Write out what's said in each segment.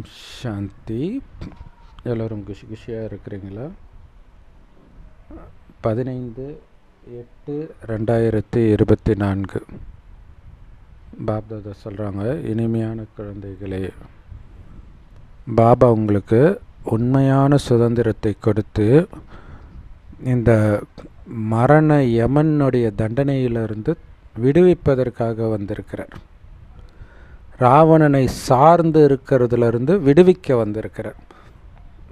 ஓம் சாந்தி. எல்லோரும் குஷியாக இருக்கிறீங்களா? 15/8/2024 பாப்தாதா சொல்கிறாங்க, இனிமையான குழந்தைகளே, பாபா உங்களுக்கு உண்மையான சுதந்திரத்தை கொடுத்து இந்த மரண யமனுடைய தண்டனையிலிருந்து விடுவிப்பதற்காக வந்திருக்கிறார். ராவணனை சார்ந்து இருக்கிறதுலேருந்து விடுவிக்க வந்திருக்கிறார்.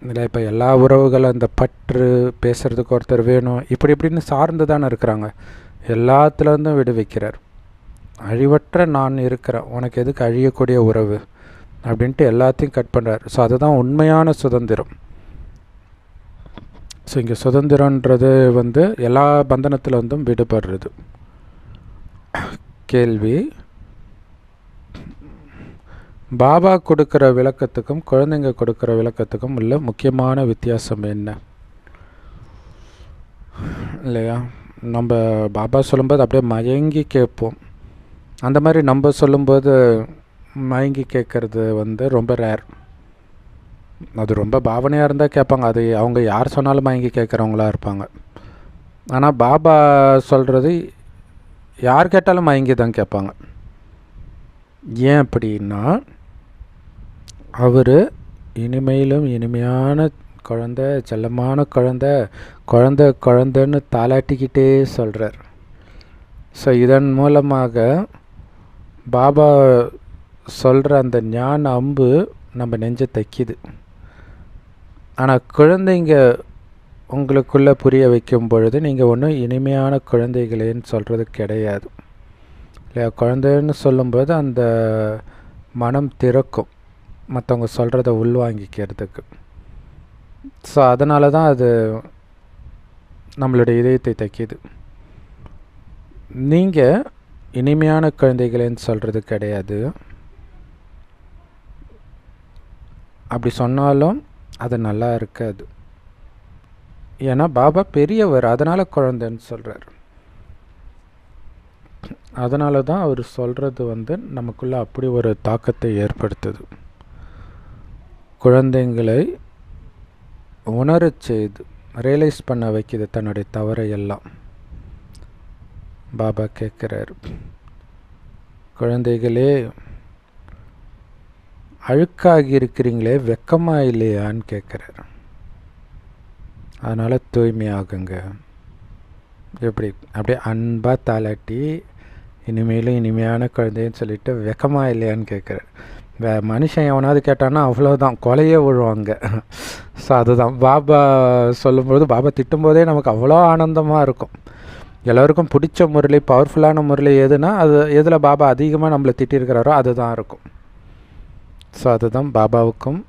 இல்லை, இப்போ எல்லா உறவுகளும் அந்த பற்று, பேசுகிறதுக்கு ஒருத்தர் வேணும், இப்படின்னு சார்ந்து தானே இருக்கிறாங்க. எல்லாத்துலேருந்தும் விடுவிக்கிறார். அழிவற்ற நான் இருக்கிறேன், உனக்கு எதுக்கு அழியக்கூடிய உறவு அப்படின்ட்டு எல்லாத்தையும் கட் பண்ணுறார். ஸோ அதுதான் உண்மையான சுதந்திரம். ஸோ இங்கே சுதந்திரன்றது எல்லா பந்தனத்துலேருந்தும் விடுபடுறது. கேள்வி: பாபா கொடுக்குற விளக்கத்துக்கும் குழந்தைங்க கொடுக்குற விளக்கத்துக்கும் உள்ள முக்கியமான வித்தியாசம் என்ன? இல்லையா, நம்ம பாபா சொல்லும்போது அப்படியே மயங்கி கேட்போம். அந்த மாதிரி நம்ம சொல்லும்போது மயங்கி கேட்குறது ரொம்ப ரேர். அது ரொம்ப பாவனையாக இருந்தால் கேட்பாங்க. அது அவங்க யார் சொன்னாலும் மயங்கி கேட்குறவங்களா இருப்பாங்க. ஆனால் பாபா சொல்கிறது யார் கேட்டாலும் மயங்கி தான் கேட்பாங்க. ஏன் அப்படின்னா, அவர் இனிமையிலும் இனிமையான குழந்தை, செல்லமான குழந்தைன்னு தாளாட்டிக்கிட்டே சொல்கிறார். ஸோ இதன் மூலமாக பாபா சொல்கிற அந்த ஞான அம்பு நம்ம நெஞ்சை தைக்குது. ஆனால் குழந்தைங்க உங்களுக்குள்ளே புரிய வைக்கும் பொழுது நீங்கள் ஒன்றும் இனிமையான குழந்தைகளேன்னு சொல்கிறது கிடையாது. இல்லையா, குழந்தைன்னு சொல்லும்போது அந்த மனம் திறக்கும் மற்றவங்க சொல்கிறத உள்வாங்கிக்கிறதுக்கு. ஸோ அதனால தான் அது நம்மளுடைய இதயத்தை தைக்கிது. நீங்கள் இனிமையான குழந்தைகளேன்னு சொல்கிறது கிடையாது. அப்படி சொன்னாலும் அது நல்லா இருக்காது. ஏன்னா பாபா பெரியவர், அதனால் குழந்தைன்னு சொல்கிறார். அதனால தான் அவர் சொல்கிறது நமக்குள்ளே அப்படி ஒரு தாக்கத்தை ஏற்படுத்துது. குழந்தைங்களை உணரச் செய்து ரியலைஸ் பண்ண வைக்கிது தன்னுடைய தவறையெல்லாம். பாபா கேட்குறார், குழந்தைகளே, அழுக்காகி இருக்கிறீங்களே, வெக்கமாக இல்லையான்னு கேட்குறார். அதனால் தூய்மையாகுங்க. எப்படி அப்படியே அன்பாக தாளாட்டி இனிமேலும் இனிமையான குழந்தைன்னு சொல்லிட்டு வெக்கமாக இல்லையான்னு கேட்குறார். மனுஷன் எவனாவது கேட்டான்னா அவ்வளோதான், கொலையே விழுவாங்க. ஸோ அதுதான் பாபா சொல்லும்போது, பாபா திட்டும்போதே நமக்கு அவ்வளோ ஆனந்தமாக இருக்கும். எல்லோருக்கும் பிடிச்ச முரளி, பவர்ஃபுல்லான முரளி எதுனா அது எதில் பாபா அதிகமாக நம்மளை திட்டிருக்கிறாரோ அதுதான் இருக்கும். ஸோ அதுதான் பாபாவுக்கும்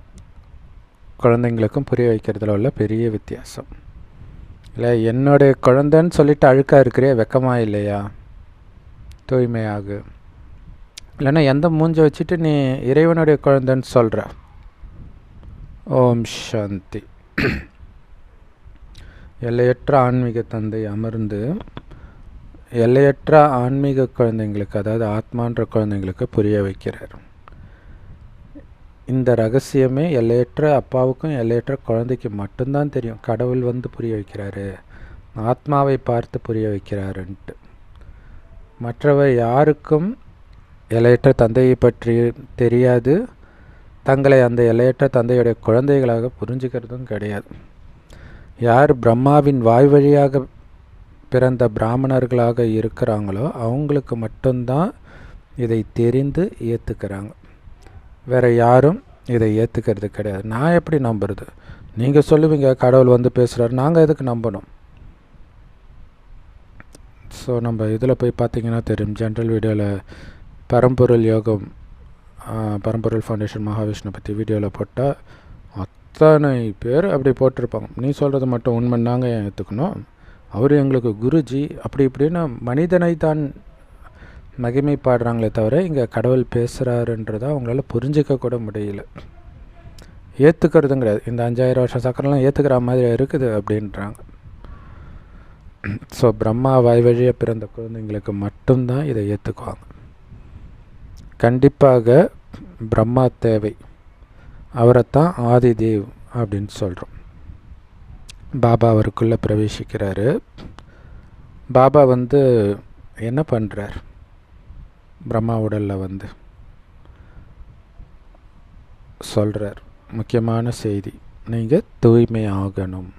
குழந்தைங்களுக்கும் புரிய வைக்கிறதுல உள்ள பெரிய வித்தியாசம். இல்லை, என்னுடைய குழந்தைன்னு சொல்லிட்டு அழுக்காக இருக்கிறே, வெக்கமாக இல்லையா, தூய்மையாகு. இல்லைன்னா எந்த மூஞ்சை வச்சுட்டு நீ இறைவனுடைய குழந்தைன்னு சொல்கிற? ஓம் சாந்தி. எல்லையற்ற ஆன்மீக தந்தை அமர்ந்து எல்லையற்ற ஆன்மீக குழந்தைங்களுக்கு, அதாவது ஆத்மான்ற குழந்தைங்களுக்கு புரிய வைக்கிறார். இந்த ரகசியமே எல்லையற்ற அப்பாவுக்கும் எல்லையற்ற குழந்தைக்கு மட்டும்தான் தெரியும். கடவுள் புரிய வைக்கிறாரு, ஆத்மாவை பார்த்து புரிய வைக்கிறாருன்ட்டு. மற்றவர் யாருக்கும் எல்லையற்ற தந்தையை பற்றி தெரியாது. தங்களை அந்த எல்லையற்ற தந்தையுடைய குழந்தைகளாக புரிஞ்சுக்கிறதும் கிடையாது. யார் பிரம்மாவின் வாய் வழியாக பிறந்த பிராமணர்களாக இருக்கிறாங்களோ அவங்களுக்கு மட்டும்தான் இதை தெரிந்து ஏற்றுக்கிறாங்க. வேறு யாரும் இதை ஏற்றுக்கிறது கிடையாது. நான் எப்படி நம்புறது? நீங்கள் சொல்லுவீங்க கடவுள் பேசுகிறார், நாங்கள் எதுக்கு நம்பணும்? ஸோ நம்ம இதில் போய் பார்த்தீங்கன்னா தெரியும். ஜென்ரல் வீடியோவில் பரம்பொருள் யோகம், பரம்பொருள் ஃபவுண்டேஷன் மகாவிஷ்ணு பற்றி வீடியோவில் போட்டால் அத்தனை பேர் அப்படி போட்டிருப்பாங்க. நீ சொல்கிறது மட்டும் உண்மைன்னாங்க ஏன் ஏற்றுக்கணும்? அவர் எங்களுக்கு குருஜி அப்படி இப்படின்னு மனிதனை தான் மகிமை பாடுறாங்களே தவிர இங்கே கடவுள் பேசுகிறாருன்றதை அவங்களால புரிஞ்சிக்க கூட முடியல. ஏற்றுக்கிறதும் கிடையாது. இந்த 5000 வருஷம் சக்கரெல்லாம் ஏற்றுக்கிற மாதிரி இருக்குது அப்படின்றாங்க. ஸோ பிரம்மா வாய் வழியாக பிறந்த குழந்தைங்களுக்கு மட்டும்தான் இதை ஏற்றுக்குவாங்க. கண்டிப்பாக பிரம்மா தேவை. அவரைத்தான் ஆதிதேவ் அப்படின்னு சொல்கிறோம். பாபா அவருக்குள்ளே பிரவேசிக்கிறாரு. பாபா என்ன பண்ணுறார்? பிரம்மா உடலில் சொல்கிறார் முக்கியமான செய்தி, நீங்கள் தூய்மை ஆகணும்,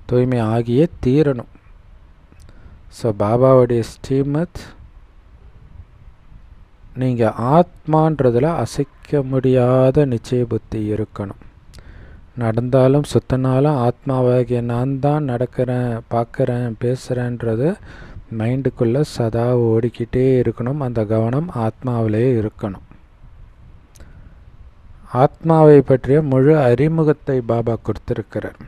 தூய்மை ஆகியே தீரணும். ஸோ பாபாவுடைய ஸ்ரீமத், நீங்கள் ஆத்மான்றதில் அசைக்க முடியாத நிச்சய புத்தி இருக்கணும். நடந்தாலும் சுத்தினாலும் ஆத்மாவாகிய நான் தான் நடக்கிறேன், பார்க்குறேன், பேசுகிறேன்றது மைண்டுக்குள்ளே சதா ஓடிக்கிட்டே இருக்கணும். அந்த கவனம் ஆத்மாவிலே இருக்கணும். ஆத்மாவை பற்றிய முழு அறிமுகத்தை பாபா கொடுத்திருக்கிறார்.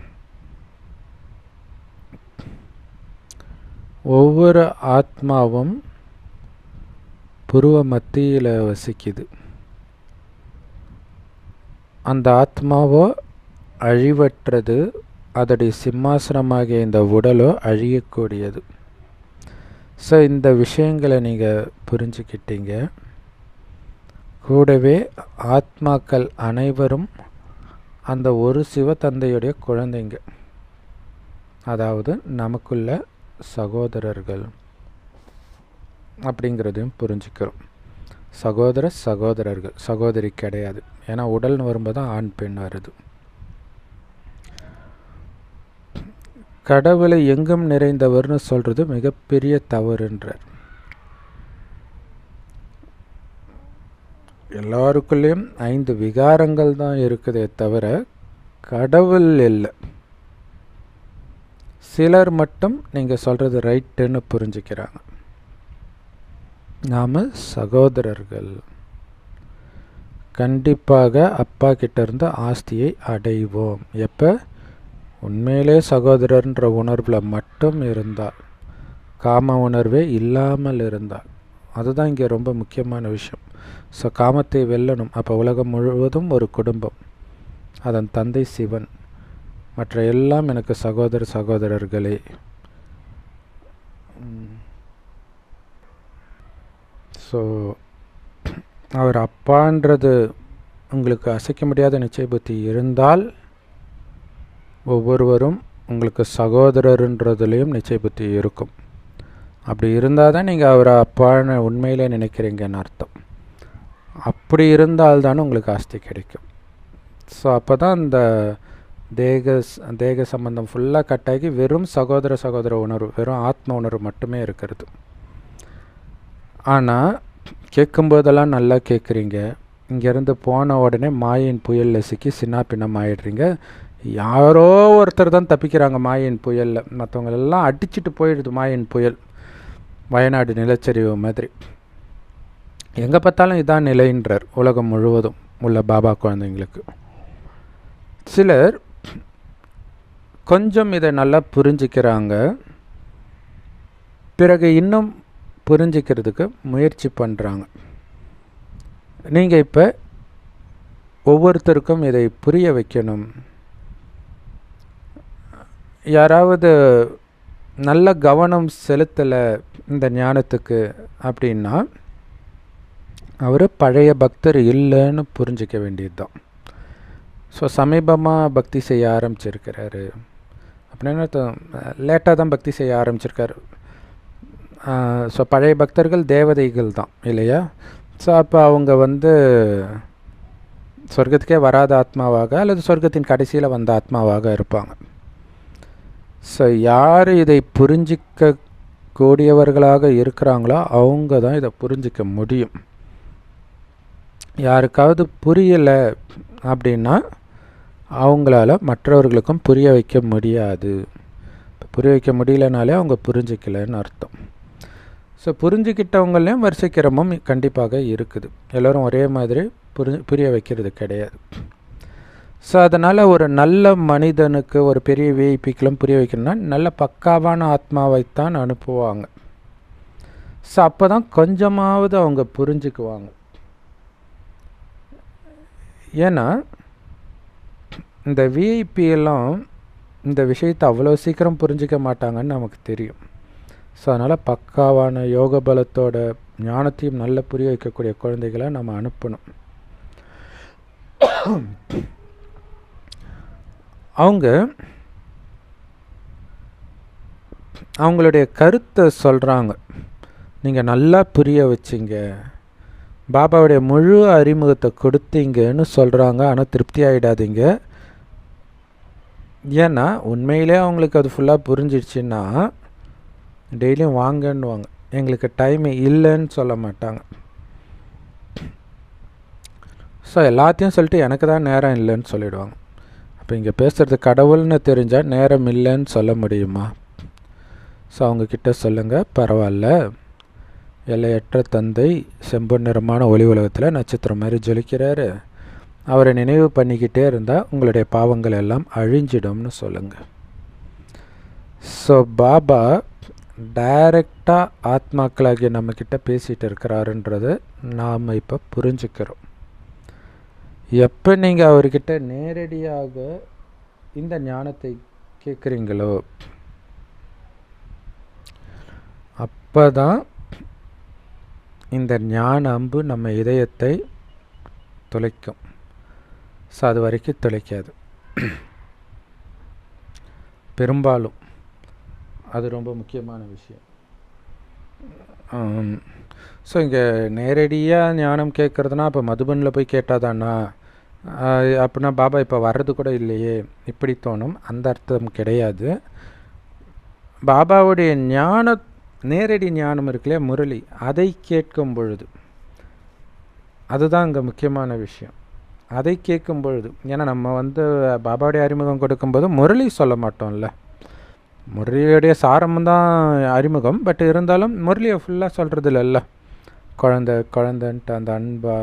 ஒவ்வொரு ஆத்மாவும் புருவ மத்தியில் வசிக்குது. அந்த ஆத்மாவோ அழிவற்றது, அதோடைய சிம்மாசனமாகிய இந்த உடலோ அழியக்கூடியது. ஸோ இந்த விஷயங்களை நீங்கள் புரிஞ்சுக்கிட்டீங்க. கூடவே ஆத்மாக்கள் அனைவரும் அந்த ஒரு சிவத்தந்தையுடைய குழந்தைங்க, அதாவது நமக்குள்ள சகோதரர்கள் அப்படிங்கிறதையும் புரிஞ்சுக்கிறோம். சகோதரர்கள், சகோதரி கிடையாது. ஏன்னா உடல்னு வரும்போது தான் ஆண் பெண் வருது. கடவுளை எங்கும் நிறைந்தவர்னு சொல்கிறது மிகப்பெரிய தவறுன்றார். எல்லாருக்குள்ளேயும் 5 விகாரங்கள் தான் இருக்குதே தவிர கடவுள் இல்லை. சிலர் மட்டும் நீங்கள் சொல்கிறது ரைட்டுன்னு புரிஞ்சுக்கிறாங்க. நாம் சகோதரர்கள், கண்டிப்பாக அப்பா கிட்டேருந்து ஆஸ்தியை அடைவோம். எப்போ? உண்மையிலே சகோதரர்ன்ற உணர்வில் மட்டும் இருந்தால், காம உணர்வே இல்லாமல் இருந்தால். அதுதான் இங்கே ரொம்ப முக்கியமான விஷயம். ஸோ காமத்தை வெல்லணும். அப்போ உலகம் முழுவதும் ஒரு குடும்பம், அதன் தந்தை சிவன், மற்ற எல்லாம் எனக்கு சகோதரர்களே. ஸோ அவர் அப்பான்றது உங்களுக்கு அசைக்க முடியாத நிச்சய புத்தி இருந்தால், ஒவ்வொருவரும் உங்களுக்கு சகோதரர்ன்றதுலேயும் நிச்சய புத்தி இருக்கும். அப்படி இருந்தால் தான் நீங்கள் அவரை அப்பான்னு உண்மையிலே நினைக்கிறீங்கன்னு அர்த்தம். அப்படி இருந்தால்தானே உங்களுக்கு ஆஸ்தி கிடைக்கும். ஸோ அப்போ தான் இந்த தேக சம்பந்தம் ஃபுல்லாக கட்டாகி வெறும் சகோதர உணர்வு, வெறும் ஆத்ம உணர்வு மட்டுமே இருக்கிறது. ஆனால் கேட்கும்போதெல்லாம் நல்லா கேட்குறீங்க, இங்கேருந்து போன உடனே மாயின் புயலில் சிக்கி சின்ன பின்னம் ஆயிடுறீங்க. யாரோ ஒருத்தர் தான் தப்பிக்கிறாங்க மாயின் புயலில், மற்றவங்களெல்லாம் அடிச்சுட்டு போயிடுது மாயின் புயல். வயநாடு நிலச்சரிவு மாதிரி எங்கே பார்த்தாலும் இதான் நிலைன்றார் உலகம் முழுவதும் உள்ள பாபா குழந்தைங்களுக்கு. சிலர் கொஞ்சம் இதை நல்லா புரிஞ்சுக்கிறாங்க, பிறகு இன்னும் புரிஞ்சிக்கிறதுக்கு முயற்சி பண்ணுறாங்க. நீங்கள் இப்போ ஒவ்வொருத்தருக்கும் இதை புரிய வைக்கணும். யாராவது நல்ல கவனம் செலுத்தலை இந்த ஞானத்துக்கு அப்படின்னா அவர் பழைய பக்தர் இல்லைன்னு புரிஞ்சிக்க வேண்டியது தான். ஸோ சமீபமாக பக்தி செய்ய ஆரம்பிச்சிருக்கிறாரு அப்படின்னா லேட்டாக தான் பக்தி செய்ய ஆரம்பிச்சிருக்காரு. ஸோ பழைய பக்தர்கள் தேவதைகள் தான் இல்லையா? ஸோ அப்போ அவங்க சொர்க்கத்துக்கே வராத ஆத்மாவாக அல்லது சொர்க்கத்தின் கடைசியில் வந்த ஆத்மாவாக இருப்பாங்க. ஸோ யார் இதை புரிஞ்சிக்க கூடியவர்களாக இருக்கிறாங்களோ அவங்க தான் இதை புரிஞ்சிக்க முடியும். யாருக்காவது புரியலை அப்படின்னா அவங்களால மற்றவர்களுக்கும் புரிய வைக்க முடியாது. புரிய வைக்க முடியலனாலே அவங்க புரிஞ்சிக்கலைன்னு அர்த்தம். ஸோ புரிஞ்சுக்கிட்டவங்களையும் வரிசைக்கிரமம் கண்டிப்பாக இருக்குது. எல்லோரும் ஒரே மாதிரி புரிய வைக்கிறது கிடையாது. ஸோ அதனால் ஒரு நல்ல மனிதனுக்கு, ஒரு பெரிய விஐபிக்கெல்லாம் புரிய வைக்கணும்னா நல்ல பக்காவான ஆத்மாவைத்தான் அனுப்புவாங்க. ஸோ அப்போ தான் கொஞ்சமாவது அவங்க புரிஞ்சுக்குவாங்க. ஏன்னா இந்த விஐபியெல்லாம் இந்த விஷயத்தை அவ்வளோ சீக்கிரம் புரிஞ்சிக்க மாட்டாங்கன்னு நமக்கு தெரியும். ஸோ அதனால் பக்காவான யோக பலத்தோட ஞானத்தையும் நல்ல புரிய வைக்கக்கூடிய குழந்தைகளை நம்ம அனுப்பணும். அவங்களுடைய கருத்தை சொல்கிறாங்க. நீங்கள் நல்லா புரிய வச்சிங்க, பாபாவுடைய முழு அறிமுகத்தை கொடுத்தீங்கன்னு சொல்கிறாங்க. ஆனால் திருப்தி ஆகிடாதீங்க. ஏன்னா உண்மையிலே அவங்களுக்கு அது ஃபுல்லாக புரிஞ்சிடுச்சுன்னா டெய்லியும் வாங்கன்னுவாங்க. எங்களுக்கு டைம் இல்லைன்னு சொல்ல மாட்டாங்க. ஸோ எல்லாத்தையும் சொல்லிட்டு எனக்கு தான் நேரம் இல்லைன்னு சொல்லிவிடுவாங்க. அப்போ இங்கே பேசுகிறது கடவுள்னு தெரிஞ்சால் நேரம் இல்லைன்னு சொல்ல முடியுமா? ஸோ அவங்கக்கிட்ட சொல்லுங்கள், பரவாயில்ல, எல்லையற்ற தந்தை செம்பொன் நிறமான ஒளி உலகத்தில் நட்சத்திரம் மாதிரி ஜொலிக்கிறாரு, அவரை நினைவு பண்ணிக்கிட்டே இருந்தால் உங்களுடைய பாவங்கள் எல்லாம் அழிஞ்சிடும்னு சொல்லுங்கள். ஸோ பாபா டைரெக்டாக ஆத்மாக்களாகிய நம்மக்கிட்ட பேசிகிட்டு இருக்கிறாருன்றதை நாம் இப்போ புரிஞ்சுக்கிறோம். எப்போ நீங்கள் அவர்கிட்ட நேரடியாக இந்த ஞானத்தை கேட்குறீங்களோ அப்போ தான் இந்த ஞான அம்பு நம்ம இதயத்தை துளைக்கும். ஸோ அது வரைக்கும் துளைக்காது பெரும்பாலும். அது ரொம்ப முக்கியமான விஷயம். ஸோ இங்கே நேரடியாக ஞானம் கேட்குறதுனா அப்போ மதுபனில் போய் கேட்டாதானா அப்படின்னா பாபா இப்போ வர்றது கூட இல்லையே இப்படி தோணும். அந்த அர்த்தம் கிடையாது. பாபாவுடைய நேரடி ஞானம் இருக்குல்லையா, முரளி, அதை கேட்கும் பொழுது அதுதான் இங்கே முக்கியமான விஷயம். அதை கேட்கும் பொழுது, ஏன்னா நம்ம பாபாவுடைய அறிமுகம் கொடுக்கும்போது முரளி சொல்ல மாட்டோம்ல, முரளியுடைய சாரம் தான் அறிமுகம். பட் இருந்தாலும் முரளியை ஃபுல்லாக சொல்கிறது இல்லைல்ல, குழந்தைன்ட்டு அந்த அன்பா.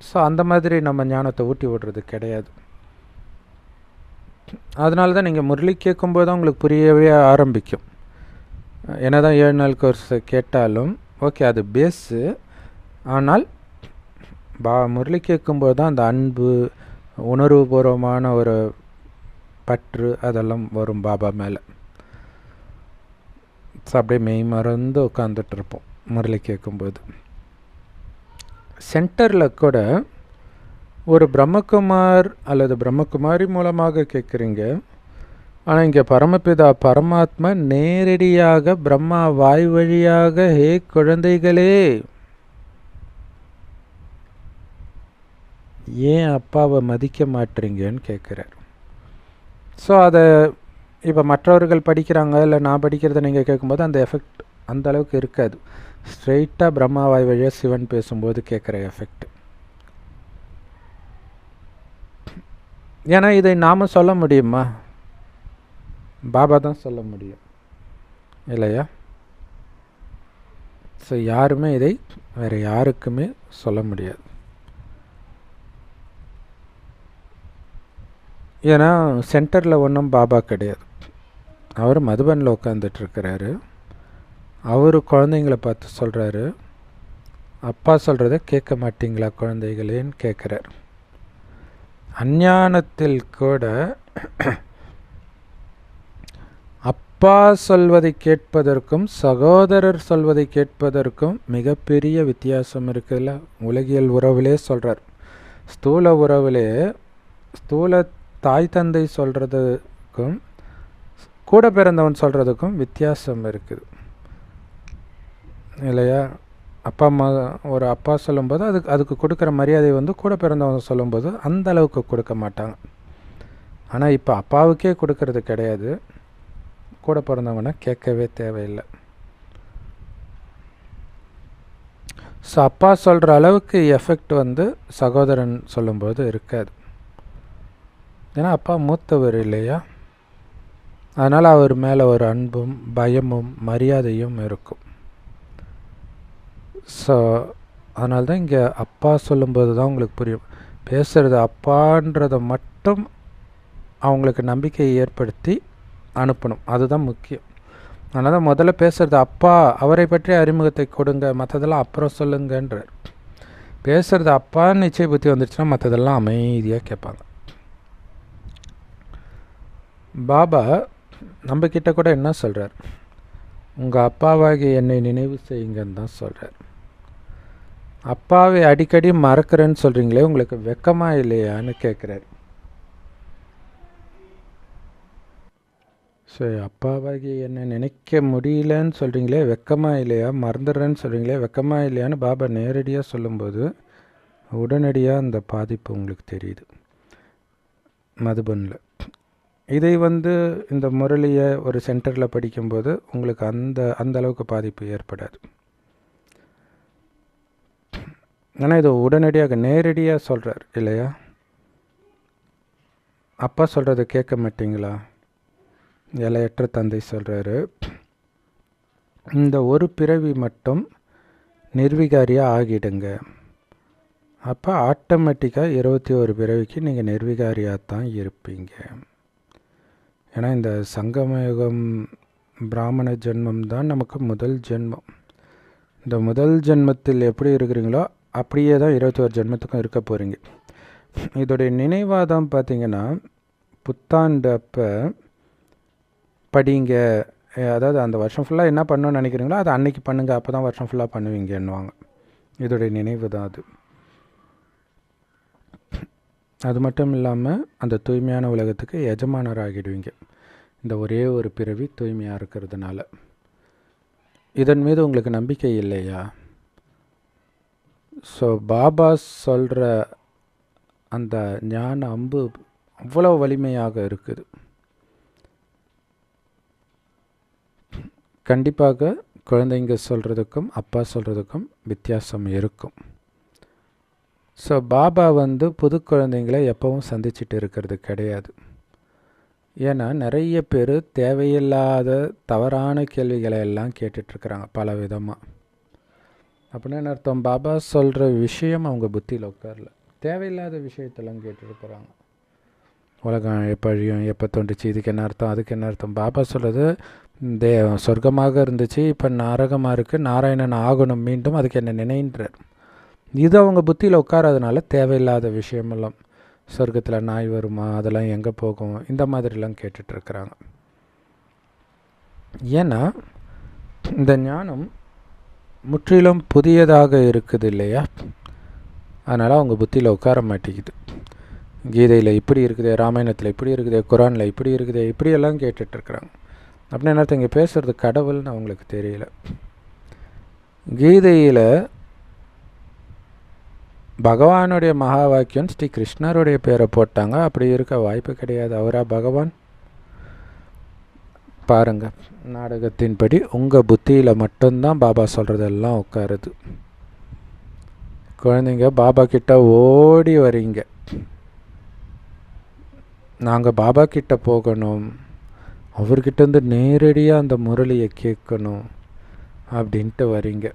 ஸோ அந்த மாதிரி நம்ம ஞானத்தை ஊட்டி விடுறது கிடையாது. அதனால தான் நீங்கள் முரளி கேட்கும்போது தான் உங்களுக்கு புரியவே ஆரம்பிக்கும். என்ன தான் 7 நாள் கோர்ஸ் கேட்டாலும் ஓகே, அது பேஸு. ஆனால் முரளி கேட்கும்போது தான் அந்த அன்பு, உணர்வுபூர்வமான ஒரு பற்று அதெல்லாம் வரும் பாபா மேலே. ஸோ அப்படியே மெய் மறந்து உட்காந்துட்ருப்போம் முரளி கேட்கும்போது. சென்டரில் கூட ஒரு பிரம்மகுமார் அல்லது பிரம்மகுமாரி மூலமாக கேட்குறீங்க. ஆனால் இங்கே பரமபிதா பரமாத்மா நேரடியாக பிரம்மா வாய் வழியாக, ஹே குழந்தைகளே, ஏன் அப்பாவை மதிக்க மாட்டீங்கன்னு கேட்குறார். ஸோ அதை இப்போ மற்றவர்கள் படிக்கிறாங்க இல்லை நான் படிக்கிறத நீங்கள் கேட்கும்போது அந்த எஃபெக்ட் அந்த அளவுக்கு இருக்காது. ஸ்ட்ரெயிட்டாக பிரம்மா வாய் வழியாக சிவன் பேசும்போது கேட்குற எஃபெக்ட். ஏன்னா இதை நாம் சொல்ல முடியுமா? பாபா தான் சொல்ல முடியும் இல்லையா? ஸோ யாருமே இதை வேறு யாருக்குமே சொல்ல முடியாது. ஏன்னா சென்டரில் ஒன்றும் பாபா கிடையாது. அவர் மதுபனில் உட்காந்துட்ருக்கிறாரு. அவர் குழந்தைங்கள பார்த்து சொல்கிறாரு, அப்பா சொல்கிறத கேட்க மாட்டிங்களா குழந்தைகளேன்னு கேட்குறார். அஞ்ஞானத்தில் கூட அப்பா சொல்வதை கேட்பதற்கும் சகோதரர் சொல்வதை கேட்பதற்கும் மிகப்பெரிய வித்தியாசம் இருக்குதுல்ல. உலகியல் உறவுலே சொல்கிறார். ஸ்தூல உறவுலே ஸ்தூல தாய் தந்தை சொல்கிறதுக்கும் கூட பிறந்தவன் சொல்கிறதுக்கும் வித்தியாசம் இருக்குது இல்லையா? அப்பா அம்மா ஒரு அப்பா சொல்லும்போது அதுக்கு கொடுக்குற மரியாதை கூட பிறந்தவன் சொல்லும்போது அந்த அளவுக்கு கொடுக்க மாட்டாங்க. ஆனால் இப்போ அப்பாவுக்கே கொடுக்கறது கிடையாது, கூட பிறந்தவனை கேட்கவே தேவையில்லை. ஸோ அப்பா சொல்கிற அளவுக்கு எஃபெக்ட் சகோதரன் சொல்லும்போது இருக்காது. ஏன்னா அப்பா மூத்தவர் இல்லையா, அதனால் அவர் மேலே ஒரு அன்பும் பயமும் மரியாதையும் இருக்கும். ஸோ அதனால தான் இங்கே அப்பா சொல்லும்போது தான் உங்களுக்கு புரியும். பேசுகிறது அப்பான்றதை மட்டும் அவங்களுக்கு நம்பிக்கையை ஏற்படுத்தி அனுப்பணும், அதுதான் முக்கியம். அதனால் தான் முதல்ல பேசுகிறது அப்பா, அவரை பற்றிய அறிமுகத்தை கொடுங்க, மற்றதெல்லாம் அப்புறம் சொல்லுங்கன்றார். பேசுகிறது அப்பான்னு நிச்சய புத்தி வந்துடுச்சுன்னா மற்றதெல்லாம் அமைதியாக கேட்பாங்க. பாபா நம்மக்கிட்ட கூட என்ன சொல்கிறார், உங்கள் அப்பாவாகி என்னை நினைவு செய்யுங்கன்னு தான் சொல்கிறார். அப்பாவை அடிக்கடி மறக்கிறேன்னு சொல்கிறீங்களே, உங்களுக்கு வெக்கமாக இல்லையான்னு கேட்குறாரு. சரி, அப்பாவாகி என்னை நினைக்க முடியலன்னு சொல்கிறீங்களே, வெக்கமாக இல்லையா? மறந்துடுறேன்னு சொல்கிறீங்களே, வெக்கமாக இல்லையான்னு பாபா நேரடியாக சொல்லும்போது உடனடியாக அந்த பாதிப்பு உங்களுக்கு தெரியுது மதுபனில். இதை இந்த முரளியை ஒரு சென்டரில் படிக்கும்போது உங்களுக்கு அந்த அளவுக்கு பாதிப்பு ஏற்படாது. ஆனால் இது உடனடியாக நேரடியாக சொல்கிறார் இல்லையா? அப்பா சொல்கிறத கேட்க மாட்டிங்களா? எல்லையற்ற தந்தை சொல்கிறாரு, இந்த ஒரு பிறவி மட்டும் நிர்விகாரியாக ஆகிடுங்க. அப்போ ஆட்டோமேட்டிக்காக 21 பிறவிக்கு நீங்கள் நிர்விகாரியாக தான் இருப்பீங்க. ஏன்னா இந்த சங்கமயுகம் பிராமண ஜென்மம் தான் நமக்கு முதல் ஜென்மம். இந்த முதல் ஜென்மத்தில் எப்படி இருக்கிறீங்களோ அப்படியே தான் 21 ஜென்மத்துக்கும் இருக்க போகிறீங்க. இதோடைய நினைவாதம் பார்த்திங்கன்னா, புத்தாண்டு அப்போ படிங்க, அதாவது அந்த வருஷம் ஃபுல்லாக என்ன பண்ணணும்னு நினைக்கிறீங்களோ அதை அன்றைக்கி பண்ணுங்கள், அப்போ தான் வருஷம் ஃபுல்லாக பண்ணுவீங்கன்னுவாங்க. இதோடைய நினைவு தான் அது. அது மட்டும் இல்லாமல் அந்த தூய்மையான உலகத்துக்கு எஜமானராகிடுவீங்க இந்த ஒரே ஒரு பிறவி தூய்மையாக இருக்கிறதுனால. இதன் மீது உங்களுக்கு நம்பிக்கை இல்லையா? ஸோ பாபா சொல்கிற அந்த ஞான அம்பு அவ்வளோ வலிமையாக இருக்குது. கண்டிப்பாக குழந்தைங்க சொல்கிறதுக்கும் அப்பா சொல்கிறதுக்கும் வித்தியாசம் இருக்கும். ஸோ பாபா புது குழந்தைங்களை எப்பவும் சந்திச்சுட்டு இருக்கிறது கிடையாது. ஏன்னா நிறைய பேர் தேவையில்லாத தவறான கேள்விகளை எல்லாம் கேட்டுட்ருக்குறாங்க பல விதமாக. அப்படின்னு அர்த்தம், பாபா சொல்கிற விஷயம் அவங்க புத்தியில் உட்காரல, தேவையில்லாத விஷயத்தெல்லாம் கேட்டுருக்குறாங்க. உலகம் எப்போ அழியும், எப்போ தோன்றுச்சு, இதுக்கு என்ன அர்த்தம், அதுக்கு என்ன அர்த்தம். பாபா சொல்கிறது சொர்க்கமாக இருந்துச்சு, இப்போ நரகமாக இருக்குது, நாராயணன் ஆகணும் மீண்டும், அதுக்கு என்ன நினைன்றார். இது அவங்க புத்தியில் உட்காராதனால தேவையில்லாத விஷயமெல்லாம், சொர்க்கத்தில் நாய் வருமா, அதெல்லாம் எங்கே போகும், இந்த மாதிரிலாம் கேட்டுட்ருக்குறாங்க. ஏன்னா இந்த ஞானம் முற்றிலும் புதியதாக இருக்குது இல்லையா? அதனால் அவங்க புத்தியில் உட்கார மாட்டேங்குது. கீதையில் இப்படி இருக்குது, ராமாயணத்தில் இப்படி இருக்குது, குரானில் இப்படி இருக்குது, இப்படியெல்லாம் கேட்டுட்ருக்குறாங்க. அப்படின்னு என்ன, இங்கே பேசுகிறது கடவுள்னு அவங்களுக்கு தெரியல. கீதையில் பகவானுடைய மகா வாக்கியம் ஸ்ரீ கிருஷ்ணருடைய பேரை போட்டாங்க. அப்படி இருக்க வாய்ப்பு கிடையாது. அவரா பகவான்? பாருங்கள், நாடகத்தின்படி உங்கள் புத்தியில் மட்டும்தான் பாபா சொல்கிறதெல்லாம் உட்காருது. குழந்தைங்க பாபா கிட்ட ஓடி வரீங்க, நாங்கள் பாபா கிட்ட போகணும், அவர்கிட்டேருந்து நேரடியாக அந்த முரளியை கேட்கணும் அப்படின்ட்டு வரீங்க.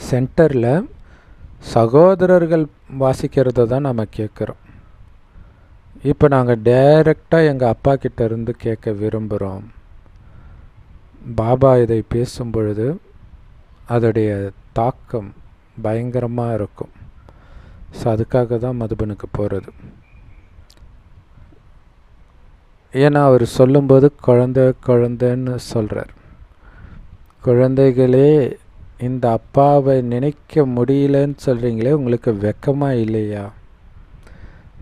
சென்டரில் சகோதரர்கள் வாசிக்கிறத தான் நம்ம கேட்குறோம். இப்போ நாங்கள் டைரெக்டாக எங்கள் அப்பா கிட்ட இருந்து கேட்க விரும்புகிறோம். பாபா இதை பேசும் பொழுது அதோடைய தாக்கம் பயங்கரமாக இருக்கும். ஸோ அதுக்காக தான் மதுபனுக்கு போகிறது. ஏன்னா அவர் சொல்லும்போது குழந்தைன்னு சொல்கிறார். குழந்தைகளே, இந்த அப்பாவை நினைக்க முடியலன்னு சொல்கிறீங்களே, உங்களுக்கு வெக்கமாக இல்லையா?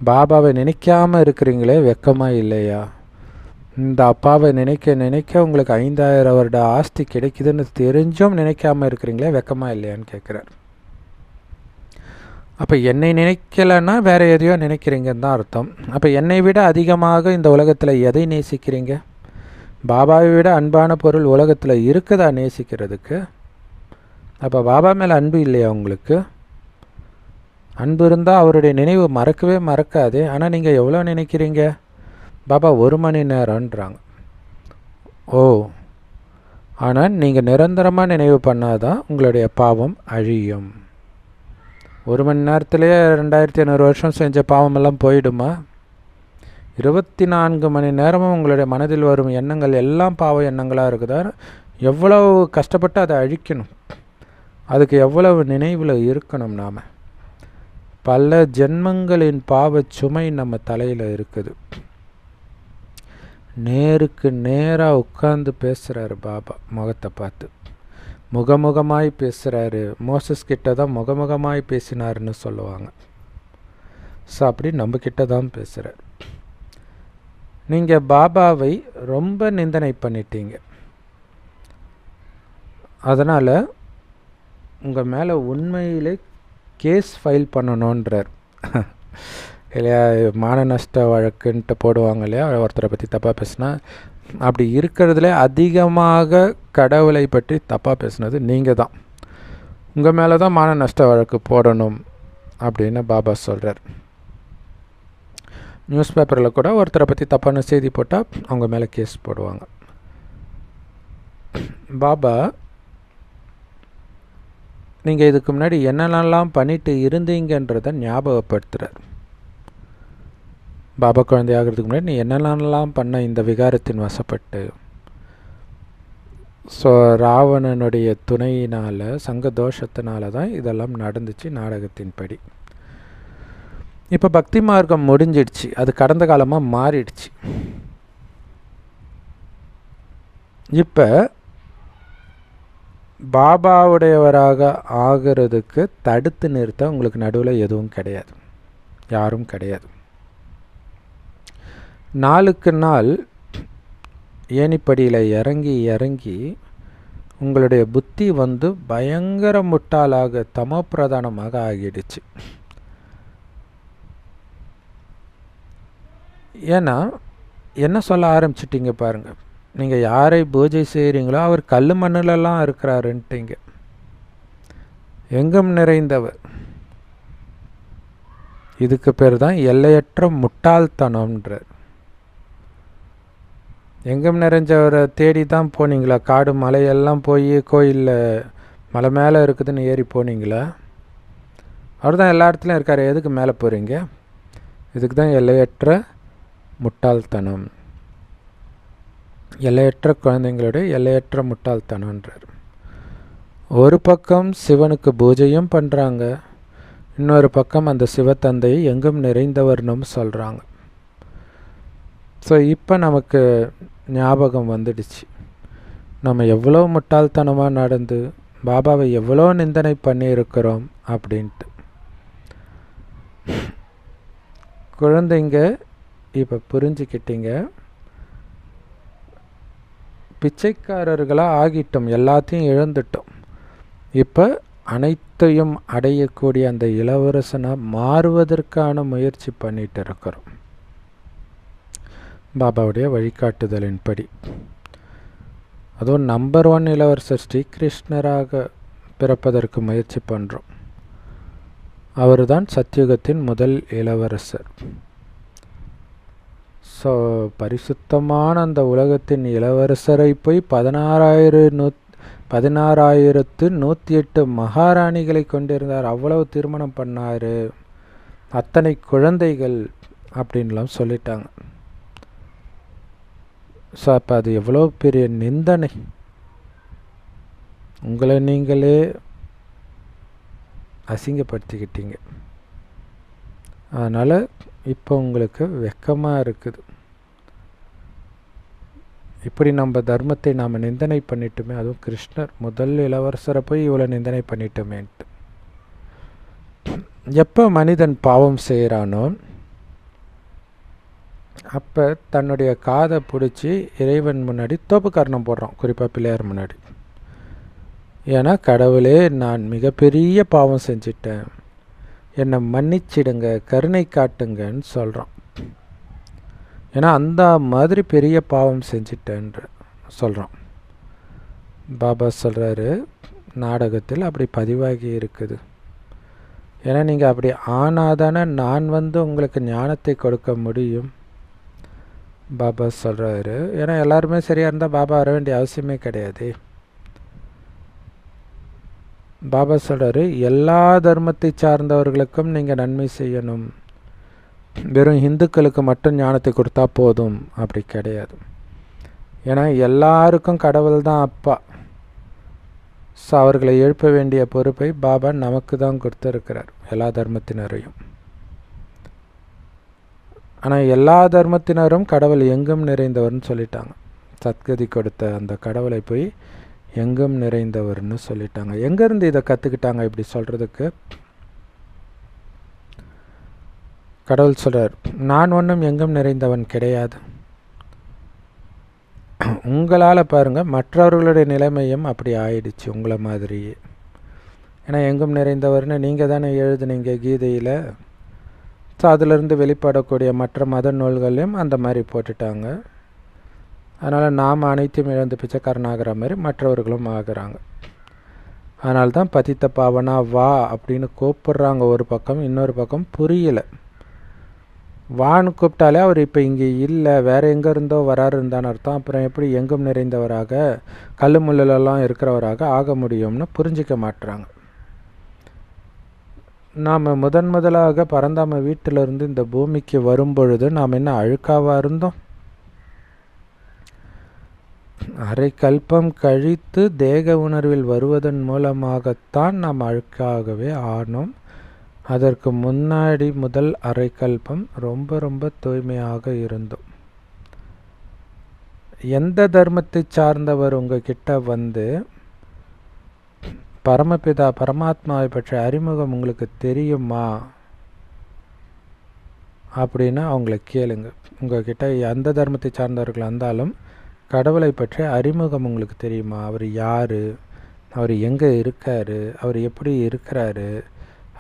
பாபாவை நினைக்காமல் இருக்கிறீங்களே, வெக்கமாக இல்லையா? இந்த அப்பாவை நினைக்க உங்களுக்கு 5000 வருட ஆஸ்தி கிடைக்குதுன்னு தெரிஞ்சும் நினைக்காமல் இருக்கிறீங்களே, வெக்கமாக இல்லையான்னு கேட்குறார். அப்போ என்னை நினைக்கலைன்னா வேறு எதையோ நினைக்கிறீங்கன்னு தான் அர்த்தம். அப்போ என்னை விட அதிகமாக இந்த உலகத்தில் எதை நேசிக்கிறீங்க? பாபாவை விட அன்பான பொருள் உலகத்தில் இருக்குதா நேசிக்கிறதுக்கு? அப்போ பாபா மேலே அன்பு இல்லையா உங்களுக்கு? அன்பு இருந்தால் அவருடைய நினைவு மறக்கவே மறக்காது. ஆனால் நீங்கள் எவ்வளோ நினைக்கிறீங்க? பாபா 1 மணி நேரம்ன்றாங்க. ஓ, ஆனால் நீங்கள் நிரந்தரமாக நினைவு பண்ணாதான் உங்களுடைய பாவம் அழியும். 1 மணி நேரத்துலேயே 2500 வருஷம் செஞ்ச பாவமெல்லாம் போயிடுமா? 24 மணி நேரமும் உங்களுடைய மனதில் வரும் எண்ணங்கள் எல்லாம் பாவ எண்ணங்களாக இருக்குதா? எவ்வளவு கஷ்டப்பட்டு அதை அழிக்கணும், அதுக்கு எவ்வளவு நினைவில் இருக்கணும். நாம் பல ஜென்மங்களின் பாவ சுமை நம்ம தலையில் இருக்குது. நேருக்கு நேராக உட்கார்ந்து பேசுகிறாரு பாபா முகத்தை பார்த்து. முகமுகமாய் பேசுகிறாரு. மோசஸ் கிட்ட தான் முகமுகமாய் பேசினார்னு சொல்லுவாங்க. ஸோ அப்படி நம்மக்கிட்ட தான் பேசுகிறார். நீங்கள் பாபாவை ரொம்ப நிந்தனை பண்ணிட்டீங்க. அதனால் உங்கள் மேலே உண்மையிலே கேஸ் ஃபைல் பண்ணணுன்றார். இல்லையா, மான நஷ்ட வழக்குன்ட்டு போடுவாங்க இல்லையா, ஒருத்தரை பற்றி தப்பாக பேசினா. அப்படி இருக்கிறதுல அதிகமாக கடவுளை பற்றி தப்பாக பேசுனது நீங்கள் தான். உங்கள் மேலே தான் மான நஷ்ட வழக்கு போடணும் அப்படின்னு பாபா சொல்கிறார். நியூஸ் பேப்பரில் கூட ஒருத்தரை பற்றி தப்பான செய்தி போட்டால் அவங்க மேலே கேஸ் போடுவாங்க. பாபா நீங்கள் இதுக்கு முன்னாடி என்னென்னலாம் பண்ணிட்டு இருந்தீங்கன்றதை ஞாபகப்படுத்துகிறார். பாபா குழந்தையாகிறதுக்கு முன்னாடி நீ என்னென்னலாம் பண்ண இந்த விகாரத்தின் வசப்பட்டு. ஸோ ராவணனுடைய துணையினால், சங்க தோஷத்தினால தான் இதெல்லாம் நடந்துச்சு நாடகத்தின்படி. இப்போ பக்தி மார்க்கம் முடிஞ்சிடுச்சு, அது கடந்த காலமாக மாறிடுச்சு. இப்போ பாபாவுடையவராக ஆகிறதுக்கு தடுத்து நிறுத்த உங்களுக்கு நடுவில் எதுவும் கிடையாது, யாரும் கிடையாது. நாளுக்கு நாள் ஏணிப்படியில் இறங்கி இறங்கி உங்களுடைய புத்தி பயங்கர முட்டாளாக தமோப்பிரதானமாக ஆகிடுச்சு. ஏன்னா என்ன சொல்ல ஆரம்பிச்சிட்டிங்க பாருங்கள், நீங்கள் யாரை பூஜை செய்கிறீங்களோ அவர் கல் மண்ணிலெல்லாம் இருக்கிறாருன்ட்டீங்க. எங்கும் நிறைந்தவர். இதுக்கு பேர் தான் எல்லையற்ற முட்டாள்தனம்ன்றார். எங்கும் நிறைஞ்சவரை தேடி தான் போனீங்களா? காடு மலையெல்லாம் போய் கோயிலில் மலை மேலே இருக்குதுன்னு ஏறி போனீங்களா? அவர் தான் எல்லா இடத்துலையும் இருக்கார், எதுக்கு மேலே போகிறீங்க? இதுக்கு தான் எல்லையற்ற முட்டாள்தனம். எல்லையற்ற குழந்தைங்களுடைய எல்லையற்ற முட்டாள்தனன்றார். ஒரு பக்கம் சிவனுக்கு பூஜையும் பண்ணுறாங்க, இன்னொரு பக்கம் அந்த சிவத்தந்தையை எங்கும் நிறைந்தவர்னும் சொல்கிறாங்க. ஸோ இப்போ நமக்கு ஞாபகம் வந்துடுச்சு, நம்ம எவ்வளோ முட்டாள்தனமாக நடந்து பாபாவை எவ்வளோ நிந்தனை பண்ணியிருக்கிறோம் அப்படின்ட்டு. குழந்தைங்க இப்போ புரிஞ்சுக்கிட்டீங்க. பிச்சைக்காரர்களாக ஆகிட்டோம், எல்லாத்தையும் இழந்துட்டோம். இப்போ அனைத்தையும் அடையக்கூடிய அந்த இளவரசனாக மாறுவதற்கான முயற்சி பண்ணிட்டு இருக்கிறோம் பாபாவுடைய வழிகாட்டுதலின்படி. அதுவும் நம்பர் 1 இளவரசர் ஸ்ரீகிருஷ்ணராக பிறப்பதற்கு முயற்சி பண்ணுறோம். அவர் தான் சத்யுகத்தின் முதல் இளவரசர். ஸோ பரிசுத்தமான அந்த உலகத்தின் இளவரசரை போய் 16,108 மகாராணிகளை கொண்டிருந்தார். அவ்வளவு திருமணம் பண்ணார், அத்தனை குழந்தைகள் அப்படின்லாம் சொல்லிட்டாங்க. ஸோ அப்போ அது எவ்வளோ பெரிய நிந்தனை. உங்களை நீங்களே அசிங்கப்படுத்திக்கிட்டீங்க. அதனால் இப்போ உங்களுக்கு வெக்கமாக இருக்குது. இப்படி நம்ம தர்மத்தை நாம் நிந்தனை பண்ணிட்டோமே, அதுவும் கிருஷ்ணர் முதல் இளவரசரை போய் இவ்வளோ நிந்தனை பண்ணிட்டோமேன்ட்டு. எப்போ மனிதன் பாவம் செய்கிறானோ அப்போ தன்னுடைய காதை பிடிச்சி இறைவன் முன்னாடி தோப்பு காரணம் போடுறான், குறிப்பாக பிள்ளையார் முன்னாடி. ஏன்னா கடவுளே, நான் மிகப்பெரிய பாவம் செஞ்சிட்டேன், என்னை மன்னிச்சிடுங்க, கருணை காட்டுங்கன்னு சொல்கிறான். ஏன்னா அந்த மாதிரி பெரிய பாவம் செஞ்சிட்டேன்ற சொல்கிறான். பாபா சொல்கிறாரு, நாடகத்தில் அப்படி பதிவாகி இருக்குது. ஏன்னா நீங்கள் அப்படி ஆனாதானே நான் உங்களுக்கு ஞானத்தை கொடுக்க முடியும். பாபா சொல்கிறாரு, ஏன்னா எல்லாருமே சரியாக இருந்தால் பாபா வர வேண்டிய அவசியமே கிடையாது. பாபா சொல்கிறாரு, எல்லா தர்மத்தை சார்ந்தவர்களுக்கும் நீங்கள் நன்மை செய்யணும், வெறும் இந்துக்களுக்கு மட்டும் ஞானத்தை கொடுத்தா போதும் அப்படி கிடையாது. ஏன்னா எல்லாருக்கும் கடவுள் தான் அப்பா. ஸோ அவர்களை எழுப்ப வேண்டிய பொறுப்பை பாபா நமக்கு தான் கொடுத்துருக்கிறார், எல்லா தர்மத்தினரையும். ஆனால் எல்லா தர்மத்தினரும் கடவுள் எங்கும் நிறைந்தவர்னு சொல்லிட்டாங்க. சத்கதி கொடுத்த அந்த கடவுளை போய் எங்கும் நிறைந்தவர்னு சொல்லிட்டாங்க. எங்கேருந்து இதை கற்றுக்கிட்டாங்க இப்படி சொல்கிறதுக்கு? கடவுள் சொல்கிறார், நான் ஒன்றும் எங்கும் நிறைந்தவன் கிடையாது. உங்களால் பாருங்கள், மற்றவர்களுடைய நிலைமையும் அப்படி ஆயிடுச்சு உங்களை மாதிரியே. ஏன்னா எங்கும் நிறைந்தவர்னு நீங்கள் தானே எழுதுனீங்க கீதையில். ஸோ அதிலிருந்து வெளிப்படக்கூடிய மற்ற மத நூல்களையும் அந்த மாதிரி போட்டுட்டாங்க. அதனால் நாம் அனைத்தையும் இழந்து பிச்சைக்காரன் ஆகிற மாதிரி மற்றவர்களும் ஆகிறாங்க. அதனால தான் பதித்த பாவனா வா அப்படின்னு கூப்பிட்றாங்க ஒரு பக்கம், இன்னொரு பக்கம் புரியலை. வான்னு கூப்பிட்டாலே அவர் இப்போ இங்கே இல்லை, வேறு எங்கே இருந்தோ வராரு இருந்தான்னு அர்த்தம். அப்புறம் எப்படி எங்கும் நிறைந்தவராக கல் முள்ளெல்லாம் இருக்கிறவராக ஆக முடியும்னு புரிஞ்சிக்க மாட்டுறாங்க. நாம் முதலாக பரந்தாம வீட்டிலிருந்து இந்த பூமிக்கு வரும்பொழுது நாம் என்ன அழுக்காவாக இருந்தோம்? அரை கல்பம் கழித்து தேக உணர்வில் வருவதன் மூலமாகத்தான் நாம் அழுக்காகவே ஆனோம். அதற்கு முன்னாடி முதல் அரை கல்பம் ரொம்ப ரொம்ப தூய்மையாக இருந்தோம். எந்த தர்மத்தை சார்ந்தவர் உங்ககிட்ட வந்து பரமபிதா பரமாத்மாவை பற்றிய அறிமுகம் உங்களுக்கு தெரியுமா அப்படின்னு அவங்கள கேளுங்க. உங்ககிட்ட எந்த தர்மத்தை சார்ந்தவர்கள் இருந்தாலும் கடவுளை பற்றிய அறிமுகம் உங்களுக்கு தெரியுமா? அவர் யார், அவர் எங்கே இருக்கார், அவர் எப்படி இருக்கிறாரு,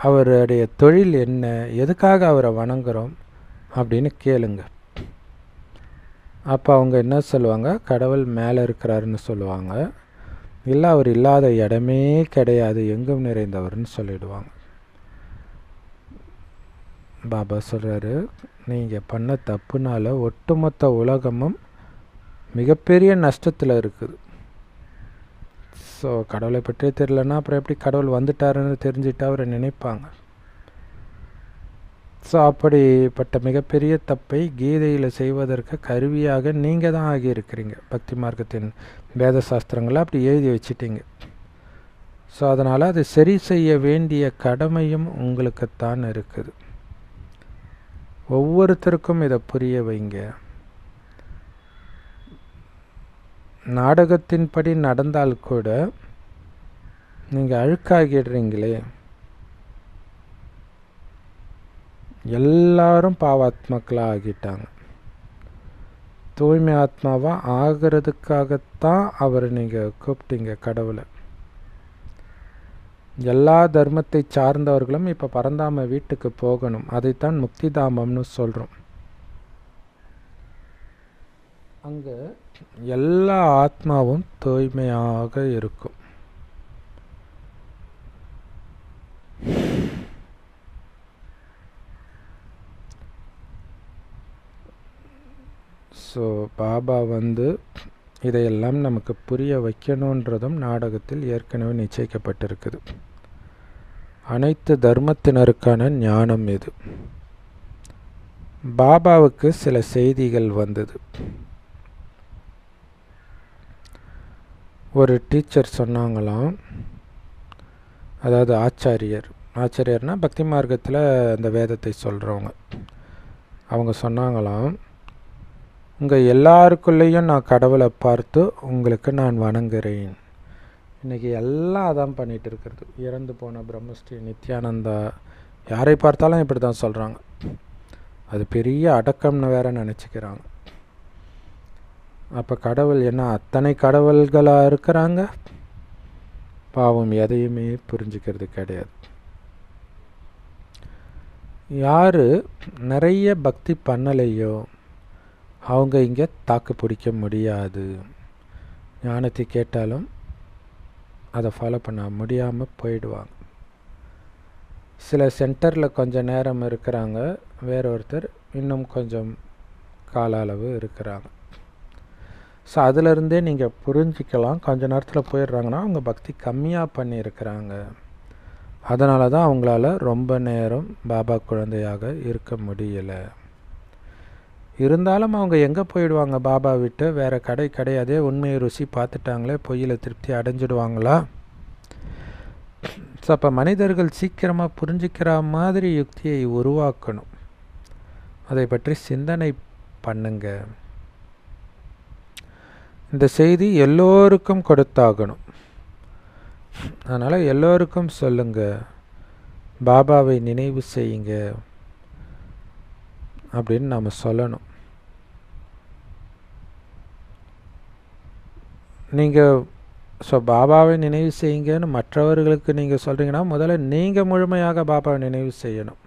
அவருடைய தொழில் என்ன, எதுக்காக அவரை வணங்குறோம் அப்படின்னு கேளுங்க. அப்போ அவங்க என்ன சொல்லுவாங்க? கடவுள் மேலே இருக்கிறாருன்னு சொல்லுவாங்க. இல்லை, அவர் இல்லாத இடமே கிடையாது, எங்கும் நிறைந்தவர்னு சொல்லிடுவாங்க. பாபா சொல்கிறாரு, நீங்கள் பண்ண தப்புனால ஒட்டுமொத்த உலகமும் மிகப்பெரிய நஷ்டத்தில் இருக்குது. ஸோ கடவுளை பற்றியே தெரியலன்னா அப்புறம் எப்படி கடவுள் வந்துட்டாருன்னு தெரிஞ்சுட்டு அவரை நினைப்பாங்க. ஸோ அப்படிப்பட்ட மிகப்பெரிய தப்பை கீதையில் செய்வதற்கு கருவியாக நீங்கள் தான் ஆகியிருக்கிறீங்க. பக்தி மார்க்கத்தின் வேத சாஸ்திரங்களை அப்படி எழுதி வச்சிட்டீங்க. ஸோ அதனால் அது சரி செய்ய வேண்டிய கடமையும் உங்களுக்குத்தான் இருக்குது. ஒவ்வொருத்தருக்கும் இதை புரிய வைங்க. நாடகத்தின்படி நடந்தால் கூட நீங்கள் அழுக்காகிடுறீங்களே. எல்லாரும் பாவாத்மாக்களாக ஆகிட்டாங்க. தூய்மை ஆத்மாவாக ஆகிறதுக்காகத்தான் அவரை நீங்கள் கூப்பிட்டீங்க கடவுளை. எல்லா தர்மத்தை சார்ந்தவர்களும் இப்போ பரந்தாம வீட்டுக்கு போகணும். அதைத்தான் முக்தி தாமம்னு சொல்கிறோம். அங்கே எல்லா ஆத்மாவும் தூய்மையாக இருக்கும். ஸோ பாபா வந்து இதையெல்லாம் நமக்கு புரிய வைக்கணுன்றதும் நாடகத்தில் ஏற்கனவே நிச்சயிக்கப்பட்டிருக்குது. அனைத்து தர்மத்தினருக்கான ஞானம் இது. பாபாவுக்கு சில செய்திகள் வந்தது. ஒரு டீச்சர் சொன்னாங்களாம், அதாவது ஆச்சாரியர்னால் பக்தி மார்க்கத்தில் அந்த வேதத்தை சொல்கிறவங்க. அவங்க சொன்னாங்களாம், உங்கள் எல்லாருக்குள்ளேயும் நான் கடவுளை பார்த்து உங்களுக்கு நான் வணங்குறேன். இன்றைக்கி எல்லாம் அதான் பண்ணிகிட்டு இருக்கிறது. இறந்து போன பிரம்மஸ்ரீ நித்யானந்தா யாரை பார்த்தாலும் இப்படி தான் சொல்கிறாங்க. அது பெரிய அடக்கம்னு வேற நினச்சிக்கிறாங்க. அப்போ கடவுள் என்ன அத்தனை கடவுள்களாக இருக்கிறாங்க? பாவம், எதையுமே புரிஞ்சுக்கிறது கிடையாது. யார் நிறைய பக்தி பண்ணலையோ அவங்க இங்கே தாக்கு பிடிக்க முடியாது. ஞானத்தை கேட்டாலும் அதை ஃபாலோ பண்ண முடியாமல் போயிடுவாங்க. சில சென்டரில் கொஞ்சம் நேரம் இருக்கிறாங்க, வேற ஒருத்தர் இன்னும் கொஞ்சம் கால அளவு இருக்கிறாங்க. ஸோ அதிலிருந்தே நீங்கள் புரிஞ்சிக்கலாம், கொஞ்ச நேரத்தில் போயிடுறாங்கன்னா அவங்க பக்தி கம்மியாக பண்ணியிருக்கிறாங்க. அதனால தான் அவங்களால ரொம்ப நேரம் பாபா குழந்தையாக இருக்க முடியலை. இருந்தாலும் அவங்க எங்கே போயிடுவாங்க பாபா விட்டு? வேறு கடை கிடையாதே, உண்மையை ருசி பார்த்துட்டாங்களே, பொய்யில் திருப்தி அடைஞ்சிடுவாங்களா? ஸோ அப்போ மனிதர்கள் சீக்கிரமாக புரிஞ்சிக்கிற மாதிரி யுக்தியை உருவாக்கணும். அதை பற்றி சிந்தனை பண்ணுங்க. இந்த செய்தி எல்லோருக்கும் கொடுத்தாகணும். அதனால் எல்லோருக்கும் சொல்லுங்கள், பாபாவை நினைவு செய்யுங்க அப்படின்னு நாம் சொல்லணும். நீங்கள் பாபாவை நினைவு செய்யுங்கன்னு மற்றவர்களுக்கு நீங்கள் சொல்கிறீங்கன்னா, முதல்ல நீங்கள் முழுமையாக பாபாவை நினைவு செய்யணும்.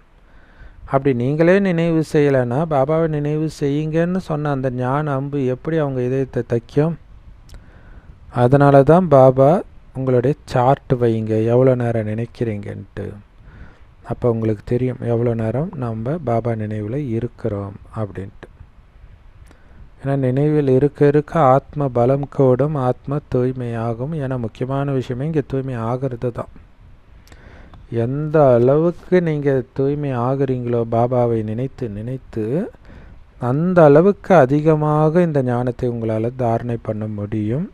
அப்படி நீங்களே நினைவு செய்யலைன்னா, பாபாவை நினைவு செய்யுங்கன்னு சொன்ன அந்த ஞான அம்பு எப்படி அவங்க இதயத்தை தைக்கும்? அதனால தான் பாபா உங்களுடைய சார்ட் வைங்க, எவ்வளோ நேரம் நினைக்கிறீங்கன்ட்டு. அப்போ உங்களுக்கு தெரியும் எவ்வளோ நேரம் நம்ம பாபா நினைவில் இருக்கிறோம் அப்படின்ட்டு. ஏன்னா நினைவில் இருக்க இருக்க ஆத்ம பலம் கூடும், ஆத்ம தூய்மையாகும். ஏன்னா முக்கியமான விஷயமே இங்கே தூய்மை ஆகிறது தான். எந்த அளவுக்கு நீங்கள் தூய்மை ஆகிறீங்களோ பாபாவை நினைத்து நினைத்து, அந்த அளவுக்கு அதிகமாக இந்த ஞானத்தை உங்களால் தாரணை பண்ண முடியும்,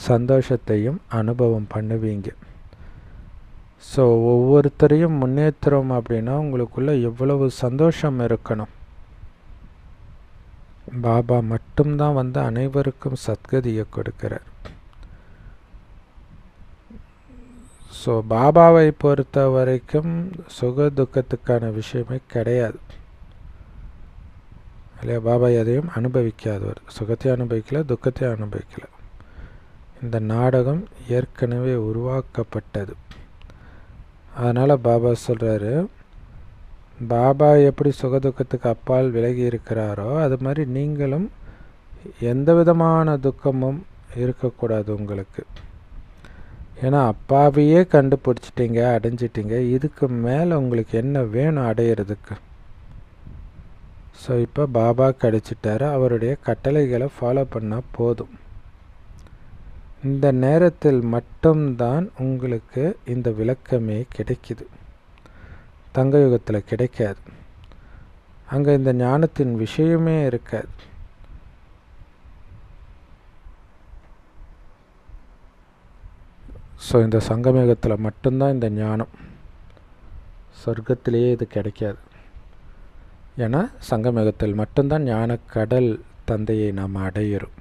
சந்தோஷத்தையும் அனுபவம் பண்ணுவீங்க. ஸோ ஒவ்வொருத்தரையும் முன்னேற்றுறோம் அப்படின்னா உங்களுக்குள்ள எவ்வளவு சந்தோஷம் இருக்கணும். பாபா மட்டும்தான் வந்து அனைவருக்கும் சத்கதியை கொடுக்கிறார். ஸோ பாபாவை பொறுத்த வரைக்கும் சுக துக்கத்துக்கான விஷயமே கிடையாது இல்லையா? பாபா எதையும் அனுபவிக்காதவர், சுகத்தை அனுபவிக்கல, துக்கத்தை அனுபவிக்கல. இந்த நாடகம் ஏற்கனவே உருவாக்கப்பட்டது. அதனால் பாபா சொல்கிறாரு, பாபா எப்படி சுகதுக்கத்துக்கு அப்பால் விலகி இருக்கிறாரோ அது மாதிரி நீங்களும் எந்த விதமான துக்கமும் இருக்கக்கூடாது உங்களுக்கு. ஏன்னா அப்பாவையே கண்டுபிடிச்சிட்டிங்க, அடைஞ்சிட்டிங்க. இதுக்கு மேலே உங்களுக்கு என்ன வேணும் அடையிறதுக்கு? ஸோ இப்போ பாபா கிடைச்சிட்டாரு, அவருடைய கட்டளைகளை ஃபாலோ பண்ணால் போதும். இந்த நேரத்தில் மட்டும்தான் உங்களுக்கு இந்த விளக்கமே கிடைக்குது. தங்க யுகத்தில் கிடைக்காது. அங்கே இந்த ஞானத்தின் விஷயமே இருக்காது. ஸோ இந்த சங்கமயுகத்தில் மட்டும்தான் இந்த ஞானம். சொர்க்கத்திலேயே இது கிடைக்காது. ஏன்னா சங்கமயுகத்தில் மட்டும்தான் ஞான கடல் தந்தையை நாம் அடையிறோம்.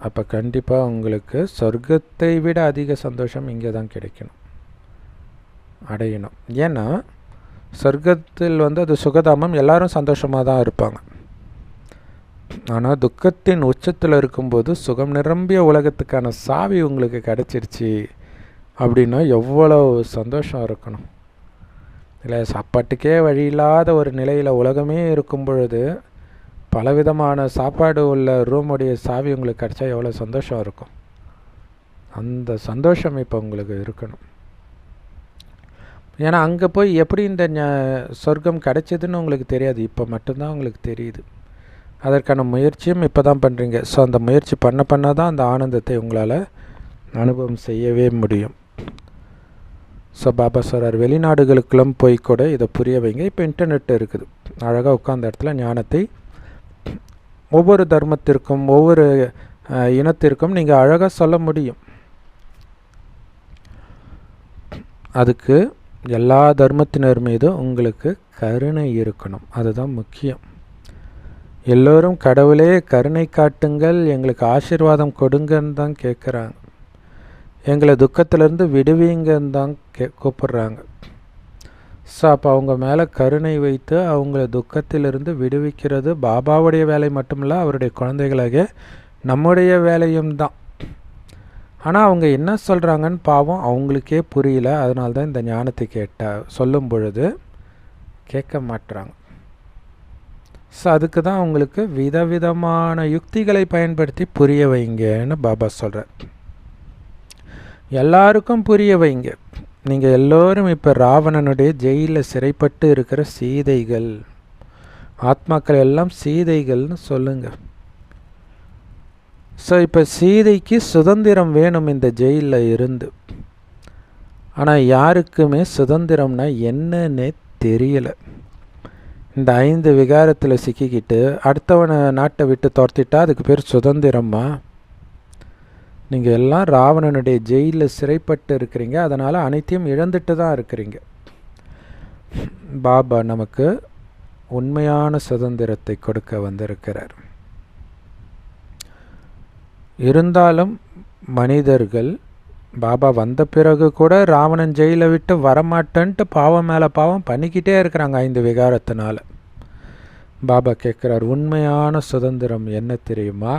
அப்போ கண்டிப்பாக உங்களுக்கு சொர்க்கத்தை விட அதிக சந்தோஷம் இங்கே தான் கிடைக்கணும், அடையணும். ஏன்னா சொர்க்கத்தில் வந்து அது சுகதாமம், எல்லாரும் சந்தோஷமாக தான் இருப்பாங்க. ஆனால் துக்கத்தின் உச்சத்தில் இருக்கும்போது சுகம் நிரம்பிய உலகத்துக்கான சாவி உங்களுக்கு கிடச்சிருச்சு அப்படின்னா எவ்வளோ சந்தோஷம் இருக்கணும் இல்லை? சாப்பாட்டுக்கே வழி இல்லாத ஒரு நிலையில் உலகமே இருக்கும் பொழுது பலவிதமான சாப்பாடு உள்ள ரூமுடைய சாவி உங்களுக்கு கிடச்சா எவ்வளோ சந்தோஷம் இருக்கும். அந்த சந்தோஷம் இப்போ உங்களுக்கு இருக்கணும். ஏன்னா அங்கே போய் எப்படி இந்த சொர்க்கம் கிடைச்சதுன்னு உங்களுக்கு தெரியாது, இப்போ மட்டும்தான் உங்களுக்கு தெரியுது. அதற்கான முயற்சியும் இப்போ தான் பண்ணுறீங்க. ஸோ அந்த முயற்சி பண்ண தான் அந்த ஆனந்தத்தை உங்களால் அனுபவம் செய்யவே முடியும். ஸோ பாபா சொல்கிறார், வெளிநாடுகளுக்கெல்லாம் போய் கூட இதை புரிய வைங்க. இப்போ இன்டர்நெட் இருக்குது, அழகாக உட்கார்ந்த இடத்துல ஞானத்தை ஒவ்வொரு தர்மத்திற்கும் ஒவ்வொரு இனத்திற்கும் நீங்கள் அழகாக சொல்ல முடியும். அதுக்கு எல்லா தர்மத்தினர் மீதும் உங்களுக்கு கருணை இருக்கணும், அதுதான் முக்கியம். எல்லோரும் கடவுளே கருணை காட்டுங்கள், எங்களுக்கு ஆசீர்வாதம் கொடுங்கன்னு தான் கேட்குறாங்க. எங்களை துக்கத்திலேருந்து விடுவீங்கன்னு தான் கூப்பிட்றாங்க. ஸோ அப்போ அவங்க மேலே கருணை வைத்து அவங்கள துக்கத்திலிருந்து விடுவிக்கிறது பாபாவுடைய வேலை மட்டுமில்லை, அவருடைய குழந்தைகளாக நம்முடைய வேலையும் தான். ஆனால் அவங்க என்ன சொல்கிறாங்கன்னு பாவம் அவங்களுக்கே புரியல. அதனால தான் இந்த ஞானத்தை சொல்லும் பொழுது கேட்க மாட்டுறாங்க. ஸோ அதுக்கு தான் அவங்களுக்கு விதவிதமான யுக்திகளை பயன்படுத்தி புரிய வைங்கன்னு பாபா சொல்கிறார். எல்லாருக்கும் புரிய வைங்க. நீங்கள் எல்லோரும் இப்போ ராவணனுடைய ஜெயிலில் சிறைப்பட்டு இருக்கிற சீதைகள், ஆத்மாக்கள் எல்லாம் சீதைகள்னு சொல்லுங்கள். ஸோ இப்போ சீதைக்கு சுதந்திரம் வேணும் இந்த ஜெயிலில் இருந்து. ஆனால் யாருக்குமே சுதந்திரம்னா என்னன்னே தெரியலை. இந்த 5 விகாரத்தில் சிக்கிக்கிட்டு அடுத்தவனை நாட்டை விட்டு துரத்திட்டா அதுக்கு பேர் சுதந்திரமா? நீங்கள் எல்லாம் ராவணனுடைய ஜெயிலில் சிறைப்பட்டு இருக்கிறீங்க, அதனால் அனைத்தையும் இழந்துட்டு தான் இருக்கிறீங்க. பாபா நமக்கு உண்மையான சுதந்திரத்தை கொடுக்க வந்திருக்கிறார். இருந்தாலும் மனிதர்கள் பாபா வந்த பிறகு கூட ராவணன் ஜெயிலை விட்டு வரமாட்டேன்ட்டு பாவம் மேலே பாவம் பண்ணிக்கிட்டே இருக்கிறாங்க 5 விகாரத்தினால. பாபா கேட்குறார், உண்மையான சுதந்திரம் என்ன தெரியுமா?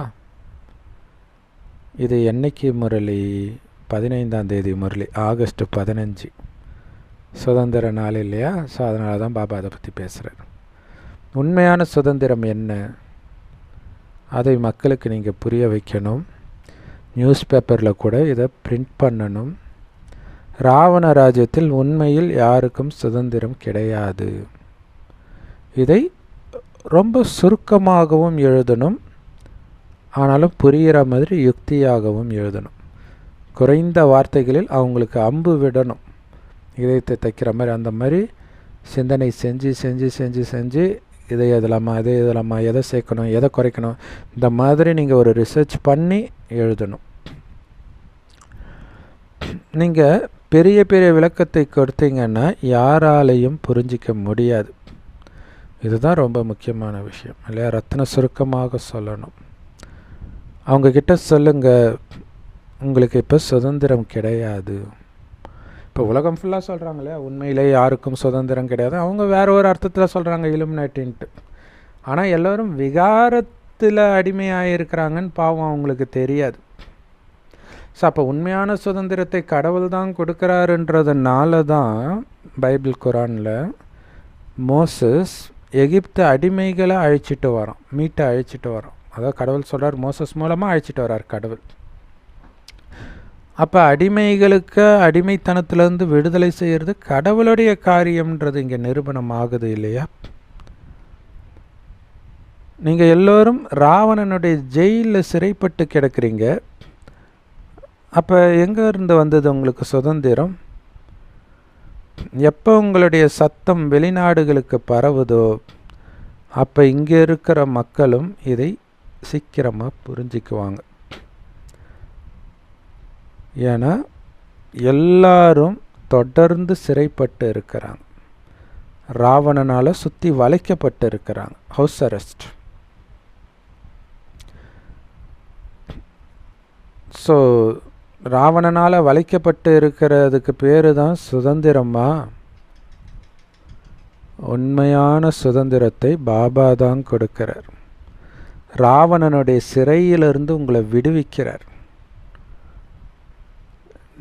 இது என்னைக்கு முரளி? 15ஆம் தேதி முரளி, ஆகஸ்ட் 15 சுதந்திர நாள் இல்லையா? ஸோ அதனால தான் பாபா அதை பற்றி பேசுகிறார். உண்மையான சுதந்திரம் என்ன, அதை மக்களுக்கு நீங்கள் புரிய வைக்கணும். நியூஸ் பேப்பரில் கூட இதை பிரிண்ட் பண்ணணும். ராவண ராஜ்யத்தில் உண்மையில் யாருக்கும் சுதந்திரம் கிடையாது. இதை ரொம்ப சுருக்கமாகவும் எழுதணும், ஆனாலும் புரிகிற மாதிரி யுக்தியாகவும் எழுதணும். குறைந்த வார்த்தைகளில் அவங்களுக்கு அம்பு விடணும், இதயத்தை தைக்கிற மாதிரி. அந்த மாதிரி சிந்தனை செஞ்சு செஞ்சு செஞ்சு செஞ்சு இதை எதலாமா, அதை எதலாமா, எதை சேர்க்கணும், எதை குறைக்கணும், இந்த மாதிரி நீங்கள் ஒரு ரிசர்ச் பண்ணி எழுதணும். நீங்கள் பெரிய பெரிய விளக்கத்தை கொடுத்தீங்கன்னா யாராலையும் புரிஞ்சிக்க முடியாது. இதுதான் ரொம்ப முக்கியமான விஷயம் இல்லையா? ரத்தின சுருக்கமாக சொல்லணும். அவங்கக்கிட்ட சொல்லுங்கள், உங்களுக்கு இப்போ சுதந்திரம் கிடையாது. இப்போ உலகம் ஃபுல்லாக சொல்கிறாங்க இல்லையா, உண்மையிலே யாருக்கும் சுதந்திரம் கிடையாது. அவங்க வேறு ஒரு அர்த்தத்தில் சொல்கிறாங்க, இலுமினாட்டின்ட்டு. ஆனால் எல்லோரும் விகாரத்தில் அடிமையாக இருக்கிறாங்கன்னு பாவம் அவங்களுக்கு தெரியாது. ஸோ அப்போ உண்மையான சுதந்திரத்தை கடவுள் தான் கொடுக்குறாருன்றதுனால தான் பைபிள் குரானில் மோசஸ் எகிப்து அடிமைகளை அழைச்சிட்டு வரோம், மீட்டை அழைச்சிட்டு வரோம். அதாவது கடவுள் சொல்கிறார், மோசஸ் மூலமாக அழைச்சிட்டு வர்றார் கடவுள். அப்போ அடிமைகளுக்கு அடிமைத்தனத்திலேருந்து விடுதலை செய்கிறது கடவுளுடைய காரியம்ன்றது இங்கே நிரூபணம் ஆகுது இல்லையா? நீங்கள் எல்லோரும் ராவணனுடைய ஜெயிலில் சிறைப்பட்டு கிடக்கிறீங்க. அப்போ எங்கே இருந்து வந்தது உங்களுக்கு சுதந்திரம்? எப்போ உங்களுடைய சத்தம் வெளிநாடுகளுக்கு பரவுதோ அப்போ இங்கே இருக்கிற மக்களும் இதை சீக்கிரமாக புரிஞ்சிக்குவாங்க. ஏன்னா எல்லாரும் தொடர்ந்து சிறைப்பட்டு இருக்கிறாங்க, ராவணனால் சுற்றி வளைக்கப்பட்டு இருக்கிறாங்க, ஹவுஸ் அரெஸ்ட். ஸோ ராவணனால் வளைக்கப்பட்டு இருக்கிறதுக்கு பேர் தான் சுதந்திரமா? உண்மையான சுதந்திரத்தை பாபா தான் கொடுக்கிறார். ராவணனுடைய சிறையிலிருந்து உங்களை விடுவிக்கிறார்.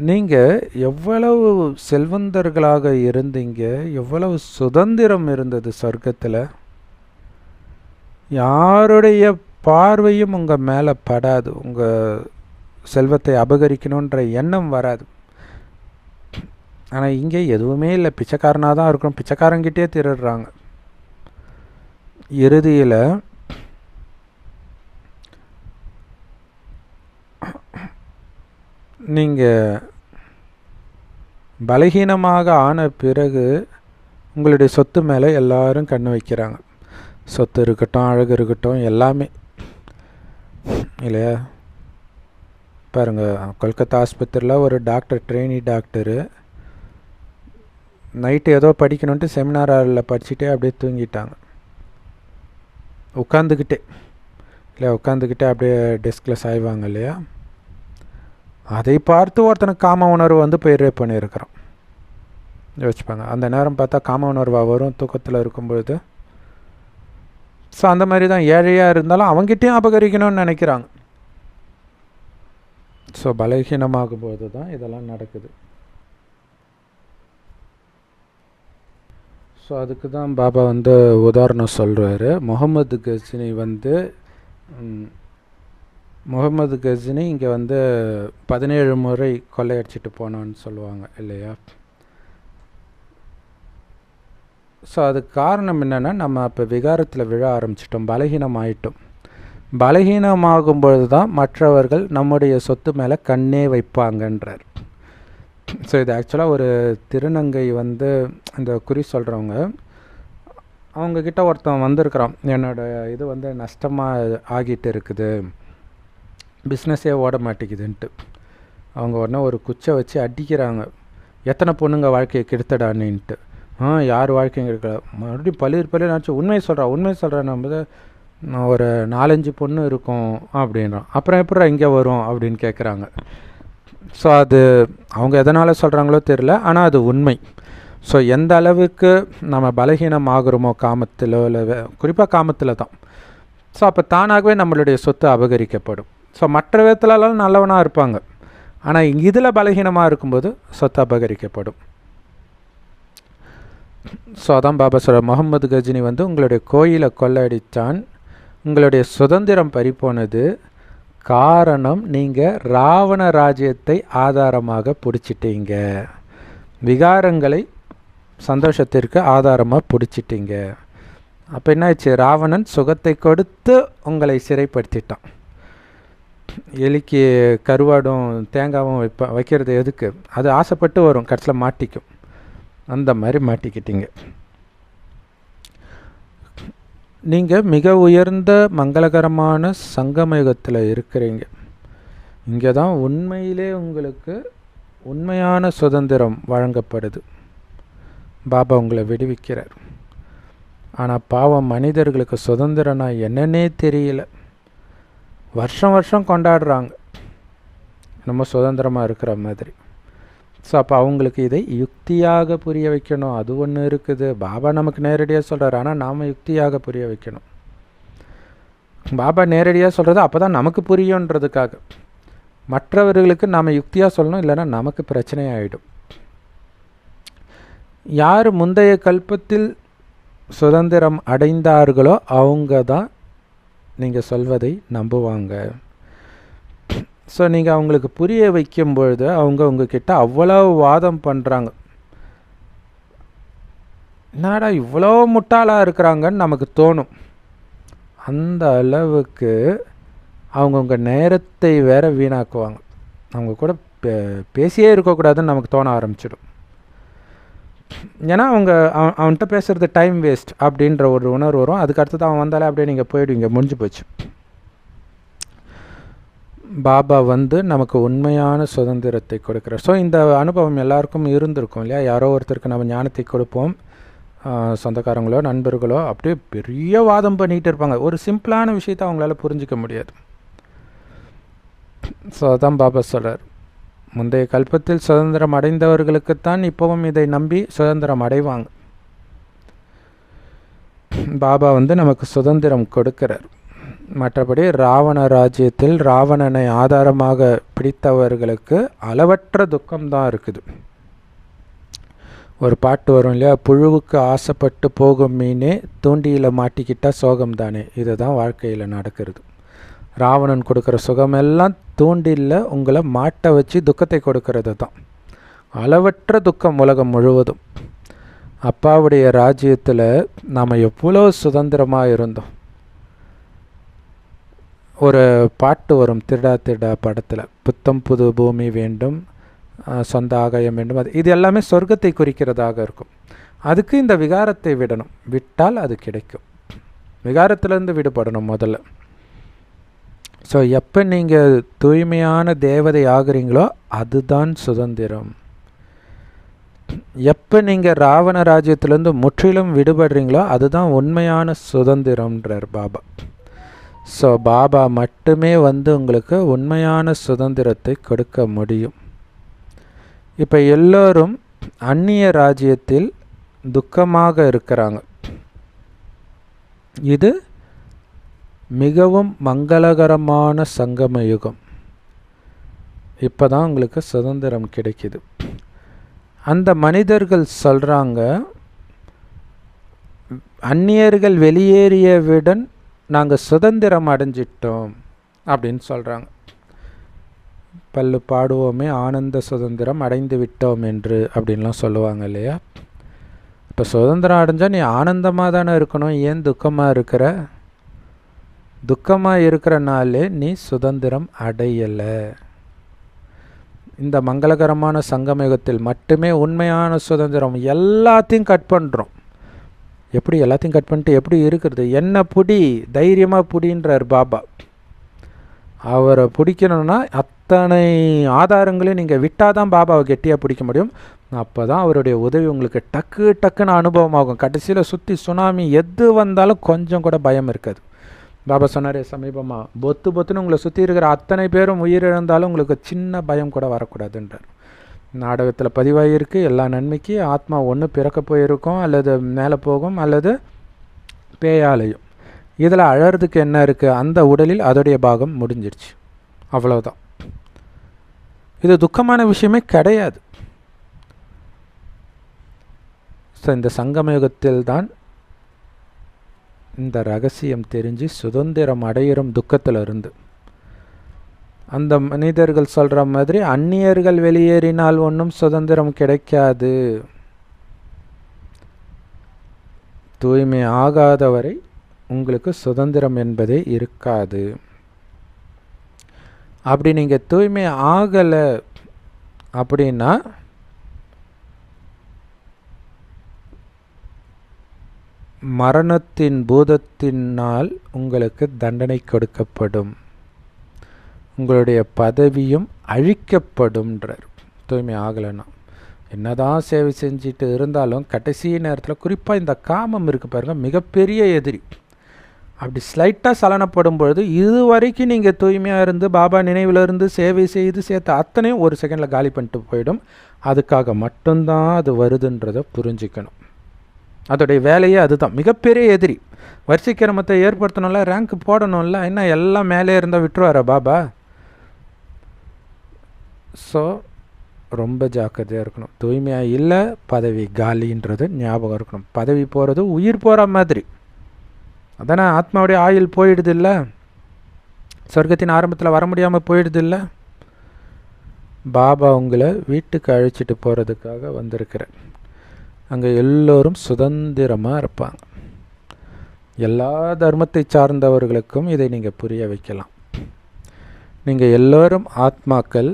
நீங்கள் எவ்வளவு செல்வந்தர்களாக இருந்தீங்க, எவ்வளவு சுதந்திரம் இருந்தது சொர்க்கத்தில். யாருடைய பார்வையும் உங்கள் மேலே படாது, உங்கள் செல்வத்தை அபகரிக்கணுன்ற எண்ணம் வராது. ஆனால் இங்கே எதுவுமே இல்லை, பிச்சைக்காரனாக தான் இருக்கணும், பிச்சைக்காரங்கிட்டே திருடுறாங்க. இறுதியில் நீங்கள் பலகீனமாக ஆன பிறகு உங்களுடைய சொத்து மேலே எல்லாரும் கண்ணு வைக்கிறாங்க. சொத்து இருக்கட்டும், அழகு இருக்கட்டும், எல்லாமே இல்லையா? பாருங்கள், கொல்கத்தா ஆஸ்பத்திரியில் ஒரு டாக்டர், ட்ரெயினி டாக்டரு, நைட்டு ஏதோ படிக்கணுன்ட்டு செமினார் ஹாலில் படிச்சுட்டே அப்படியே தூங்கிட்டாங்க. உட்காந்துக்கிட்டே இல்லையா, உட்காந்துக்கிட்டே அப்படியே டெஸ்கில் சாய்வாங்க இல்லையா? அதை பார்த்து ஒருத்தனுக்கு காம உணர்வு வந்து போய் ரேப் பண்ணியிருக்கிறான். யோசிச்சுப்பாங்க, அந்த நேரம் பார்த்தா காம உணர்வாக வரும் தூக்கத்தில் இருக்கும்பொழுது. ஸோ அந்த மாதிரி தான் ஏழையாக இருந்தாலும் அவங்ககிட்டையும் அபகரிக்கணும்னு நினைக்கிறாங்க. ஸோ பலகீனமாகும் போது தான் இதெல்லாம் நடக்குது. ஸோ அதுக்கு தான் பாபா வந்து உதாரணம் சொல்கிறாரு. முகமது கஜினி இங்கே வந்து 17 முறை கொள்ளையடிச்சிட்டு போனான்னு சொல்லுவாங்க இல்லையா? ஸோ அதுக்கு காரணம் என்னென்னா, நம்ம அப்போ விகாரத்தில் விழ ஆரம்பிச்சிட்டோம், பலகீனமாயிட்டோம். பலகீனமாகும்பொழுது தான் மற்றவர்கள் நம்முடைய சொத்து மேலே கண்ணே வைப்பாங்கன்றார். ஸோ இது ஆக்சுவலாக ஒரு திருநங்கை வந்து இந்த குறி சொல்கிறவங்க, அவங்கக்கிட்ட ஒருத்தன் வந்திருக்கிறான், என்னோடய இது வந்து நஷ்டமாக ஆகிட்டு இருக்குது, பிஸ்னஸே ஓட மாட்டேங்குதுன்ட்டு. அவங்க உடனே ஒரு குச்சை வச்சு அடிக்கிறாங்க, எத்தனை பொண்ணுங்க வாழ்க்கையை கெடுத்தடான்னுட்டு. யார் வாழ்க்கையும் கெடுக்கல. மறுபடியும் பள்ளியில் நினச்சி உண்மையை சொல்கிறேன் நம்ம ஒரு 4-5 பொண்ணு இருக்கும் அப்படின்றான். அப்புறம் எப்படா இங்கே வரும் அப்படின்னு கேட்குறாங்க. ஸோ அது அவங்க எதனால் சொல்கிறாங்களோ தெரில, ஆனால் அது உண்மை. ஸோ எந்த அளவுக்கு நம்ம பலகீனம் ஆகுறோமோ காமத்திலோ, இல்லை குறிப்பாக காமத்தில் தான், ஸோ அப்போ தானாகவே நம்மளுடைய சொத்து அபகரிக்கப்படும். ஸோ மற்ற விதத்துலலாம் நல்லவனாக இருப்பாங்க, ஆனால் இதில் பலகீனமாக இருக்கும்போது சொத்து அபகரிக்கப்படும். ஸோ அதான் பாபா சொல்கிற, முகமது கஜினி உங்களுடைய கோயிலை கொள்ளடித்தான், உங்களுடைய சுதந்திரம் பறிப்போனது காரணம் நீங்கள் ராவண ராஜ்யத்தை ஆதாரமாக பிடிச்சிட்டீங்க, விகாரங்களை சந்தோஷத்திற்கு ஆதாரமாக பிடிச்சிட்டீங்க. அப்போ என்னாச்சு, ராவணன் சுகத்தை கொடுத்து உங்களை சிறைப்படுத்திட்டான். எலிக்கு கருவாடும் தேங்காவும் வைக்கிறது எதுக்கு, அது ஆசைப்பட்டு வரும், கடைசியில் மாட்டிக்கும். அந்த மாதிரி மாட்டிக்கிட்டீங்க. நீங்கள் மிக உயர்ந்த மங்களகரமான சங்கமயுகத்தில் இருக்கிறீங்க. இங்கே தான் உண்மையிலே உங்களுக்கு உண்மையான சுதந்திரம் வழங்கப்படுது. பாபா உங்களை விடுவிக்கிறார். ஆனால் பாவம் மனிதர்களுக்கு சுதந்திரம்னா என்னன்னே தெரியல. வருஷம் வருஷம் கொண்டாடுறாங்க நம்ம சுதந்திரமாக இருக்கிற மாதிரி. ஸோ அப்போ அவங்களுக்கு இதை யுக்தியாக புரிய வைக்கணும், அது ஒன்று இருக்குது. பாபா நமக்கு நேரடியாக சொல்கிறார், ஆனால் நாம் யுக்தியாக புரிய வைக்கணும். பாபா நேரடியாக சொல்கிறது அப்போ தான் நமக்கு புரியுன்றதுக்காக. மற்றவர்களுக்கு நாம் யுக்தியாக சொல்லணும், இல்லைன்னா நமக்கு பிரச்சனையாயிடும். யார் முந்தைய கல்பத்தில் சுதந்திரம் அடைந்தார்களோ அவங்க தான் நீங்கள் சொல்வதை நம்புவாங்க. ஸோ நீங்கள் அவங்களுக்கு புரிய வைக்கும்பொழுது அவங்க உங்ககிட்ட அவ்வளோ வாதம் பண்ணுறாங்க. என்னடா இவ்வளோ முட்டாளாக இருக்கிறாங்கன்னு நமக்கு தோணும். அந்த அளவுக்கு அவங்க உங்கள் நேரத்தை வேற வீணாக்குவாங்க. அவங்க கூட பேசியே இருக்கக்கூடாதுன்னு நமக்கு தோண ஆரம்பிச்சிடும். ஏன்னா அவன்கிட்ட பேசுகிறது டைம் வேஸ்ட் அப்படின்ற ஒரு உணர்வு வரும். அதுக்கு அடுத்தது அவன் வந்தாலே அப்படியே நீங்கள் போயிடுவீங்க, முடிஞ்சு போச்சு. பாபா நமக்கு உண்மையான சுதந்திரத்தை கொடுக்குறார். ஸோ இந்த அனுபவம் எல்லாருக்கும் இருந்திருக்கும் இல்லையா? யாரோ ஒருத்தருக்கு நம்ம ஞானத்தை கொடுப்போம், சொந்தக்காரங்களோ நண்பர்களோ அப்படியே பெரிய வாதம் பண்ணிகிட்டு இருப்பாங்க. ஒரு சிம்பிளான விஷயத்தை அவங்களால புரிஞ்சிக்க முடியாது. ஸோ அதான் பாபா சொல்கிறார், முந்தைய கல்பத்தில் சுதந்திரம் அடைந்தவர்களுக்குத்தான் இப்போவும் இதை நம்பி சுதந்திரம் அடைவாங்க. பாபா நமக்கு சுதந்திரம் கொடுக்கிறார். மற்றபடி ராவண ராஜ்யத்தில் ராவணனை ஆதாரமாக பிடித்தவர்களுக்கு அளவற்ற துக்கம்தான் இருக்குது. ஒரு பாட்டு வரும் இல்லையா, புழுவுக்கு ஆசைப்பட்டு போகும் மீனே தூண்டியில் மாட்டிக்கிட்டால் சோகம் தானே. இதுதான் வாழ்க்கையில் நடக்கிறது. ராவணன் கொடுக்குற சுகமெல்லாம் தூண்டிலில் உங்களை மாட்ட வச்சு துக்கத்தை கொடுக்கறது தான். அளவற்ற துக்கம் உலகம் முழுவதும். அப்பாவுடைய ராஜ்யத்தில் நாம் எவ்வளோ சுதந்திரமாக இருந்தோம். ஒரு பாட்டு வரும் திருடா திருடா படத்தில், புத்தம் புது பூமி வேண்டும், சொந்த ஆகாயம் வேண்டும். இது எல்லாமே சொர்க்கத்தை குறிக்கிறதாக இருக்கும். அதுக்கு இந்த விகாரத்தை விடணும், விட்டால் அது கிடைக்கும். விகாரத்திலேருந்து விடுபடணும் முதல்ல. ஸோ எப்போ நீங்கள் தூய்மையான தேவதை ஆகுறீங்களோ அதுதான் சுதந்திரம். எப்போ நீங்கள் ராவண ராஜ்யத்திலேருந்து முற்றிலும் விடுபடுறீங்களோ அதுதான் உண்மையான சுதந்திரம்ன்றார் பாபா. ஸோ பாபா மட்டுமே உங்களுக்கு உண்மையான சுதந்திரத்தை கொடுக்க முடியும். இப்போ எல்லோரும் அந்நிய ராஜ்யத்தில் துக்கமாக இருக்கிறாங்க. இது மிகவும் மங்களகரமான சங்கம யுகம். இப்போ தான் உங்களுக்கு சுதந்திரம் கிடைக்கிது. அந்த மனிதர்கள் சொல்கிறாங்க, அந்நியர்கள் வெளியேறியவுடன் நாங்கள் சுதந்திரம் அடைஞ்சிட்டோம் அப்படின்னு சொல்கிறாங்க. பல்லு பாடுவோமே ஆனந்த சுதந்திரம் அடைந்து விட்டோம் என்று அப்படின்லாம் சொல்லுவாங்க இல்லையா? இப்போ சுதந்திரம் அடைஞ்சால் நீ ஆனந்தமாக தானே இருக்கணும், ஏன் துக்கமாக இருக்கிற? துக்கமாக இருக்கிறனாலே நீ சுதந்திரம் அடையலை. இந்த மங்களகரமான சங்கமயுகத்தில் மட்டுமே உண்மையான சுதந்திரம். எல்லாத்தையும் கட் பண்ணுறோம். எப்படி எல்லாத்தையும் கட் பண்ணிட்டு எப்படி இருக்கிறது? என்ன புடி, தைரியமாக புடின்றார் பாபா. அவரை பிடிக்கணுன்னா அத்தனை ஆதாரங்களையும் நீங்கள் விட்டால் தான் பாபாவை கெட்டியாக பிடிக்க முடியும். அப்போ தான் அவருடைய உதவி உங்களுக்கு டக்குன்னு அனுபவமாகும். கடைசியில் சுற்றி சுனாமி எது வந்தாலும் கொஞ்சம் கூட பயம் இருக்காது. பாபா சொன்னார் சமீபமாக, பொத்துன்னு உங்களை சுற்றி இருக்கிற அத்தனை பேரும் உயிரிழந்தாலும் உங்களுக்கு சின்ன பயம் கூட வரக்கூடாதுன்றார். நாடகத்தில் பதிவாகிருக்கு, எல்லா நன்மைக்கு ஆத்மா ஒன்று பிறக்க போயிருக்கும், அல்லது மேலே போகும், அல்லது பேயாலையும். இதில் அழறதுக்கு என்ன இருக்குது? அந்த உடலில் அதோடைய பாகம் முடிஞ்சிருச்சு, அவ்வளோதான். இது துக்கமான விஷயமே கிடையாது. ஸோ இந்த சங்கமயுகத்தில் தான் இந்த ரகசியம் தெரிஞ்சு சுதந்திரம் அடையிறோம் துக்கத்தில் இருந்து. அந்த மனிதர்கள் சொல்கிற மாதிரி அந்நியர்கள் வெளியேறினால் ஒன்றும் சுதந்திரம் கிடைக்காது, தூய்மை ஆகாதவரை உங்களுக்கு சுதந்திரம் என்பதே இருக்காது. அப்படி நீங்கள் தூய்மை ஆகலை அப்படின்னா மரணத்தின் பூதத்தினால் உங்களுக்கு தண்டனை கொடுக்கப்படும், உங்களுடைய பதவியும் அழிக்கப்படும்ன்றார். தூய்மை ஆகலைன்னா என்னதான் சேவை செஞ்சுட்டு இருந்தாலும் கடைசி நேரத்தில், குறிப்பாக இந்த காமம் இருக்குது பாருங்கள், மிகப்பெரிய எதிரி. அப்படி ஸ்லைட்டாக சலனப்படும் பொழுது இது வரைக்கும் நீங்கள் தூய்மையாக இருந்து பாபா நினைவில் இருந்து சேவை செய்து சேர்த்த அத்தனையும் ஒரு செகண்டில் காலி பண்ணிட்டு போயிடும். அதுக்காக மட்டும்தான் அது வருதுன்றதை புரிஞ்சுக்கணும். அதோடைய வேலையே அதுதான், மிகப்பெரிய எதிரி. வரிசைக்கிரமத்தை ஏற்படுத்தணும்ல, ரேங்க் போடணும்ல, என்ன எல்லாம் மேலே இருந்தால் விட்டுருவாரா பாபா? ஸோ ரொம்ப ஜாக்கிரதையாக இருக்கணும். தூய்மையாக இல்லை, பதவி காலின்றது ஞாபகம் இருக்கணும். பதவி போகிறது உயிர் போகிற மாதிரி, அதானே ஆத்மாவுடைய ஆயுள் போயிடுது இல்லை, சொர்க்கத்தின் ஆரம்பத்தில் வர முடியாமல் போயிடுது இல்லை. பாபா உங்களை வீட்டுக்கு அழைச்சிட்டு போகிறதுக்காக வந்திருக்கிறேன். அங்கே எல்லோரும் சுதந்திரமாக இருப்பாங்க. எல்லா தர்மத்தை சார்ந்தவர்களுக்கும் இதை நீங்கள் புரிய வைக்கலாம். நீங்கள் எல்லோரும் ஆத்மாக்கள்,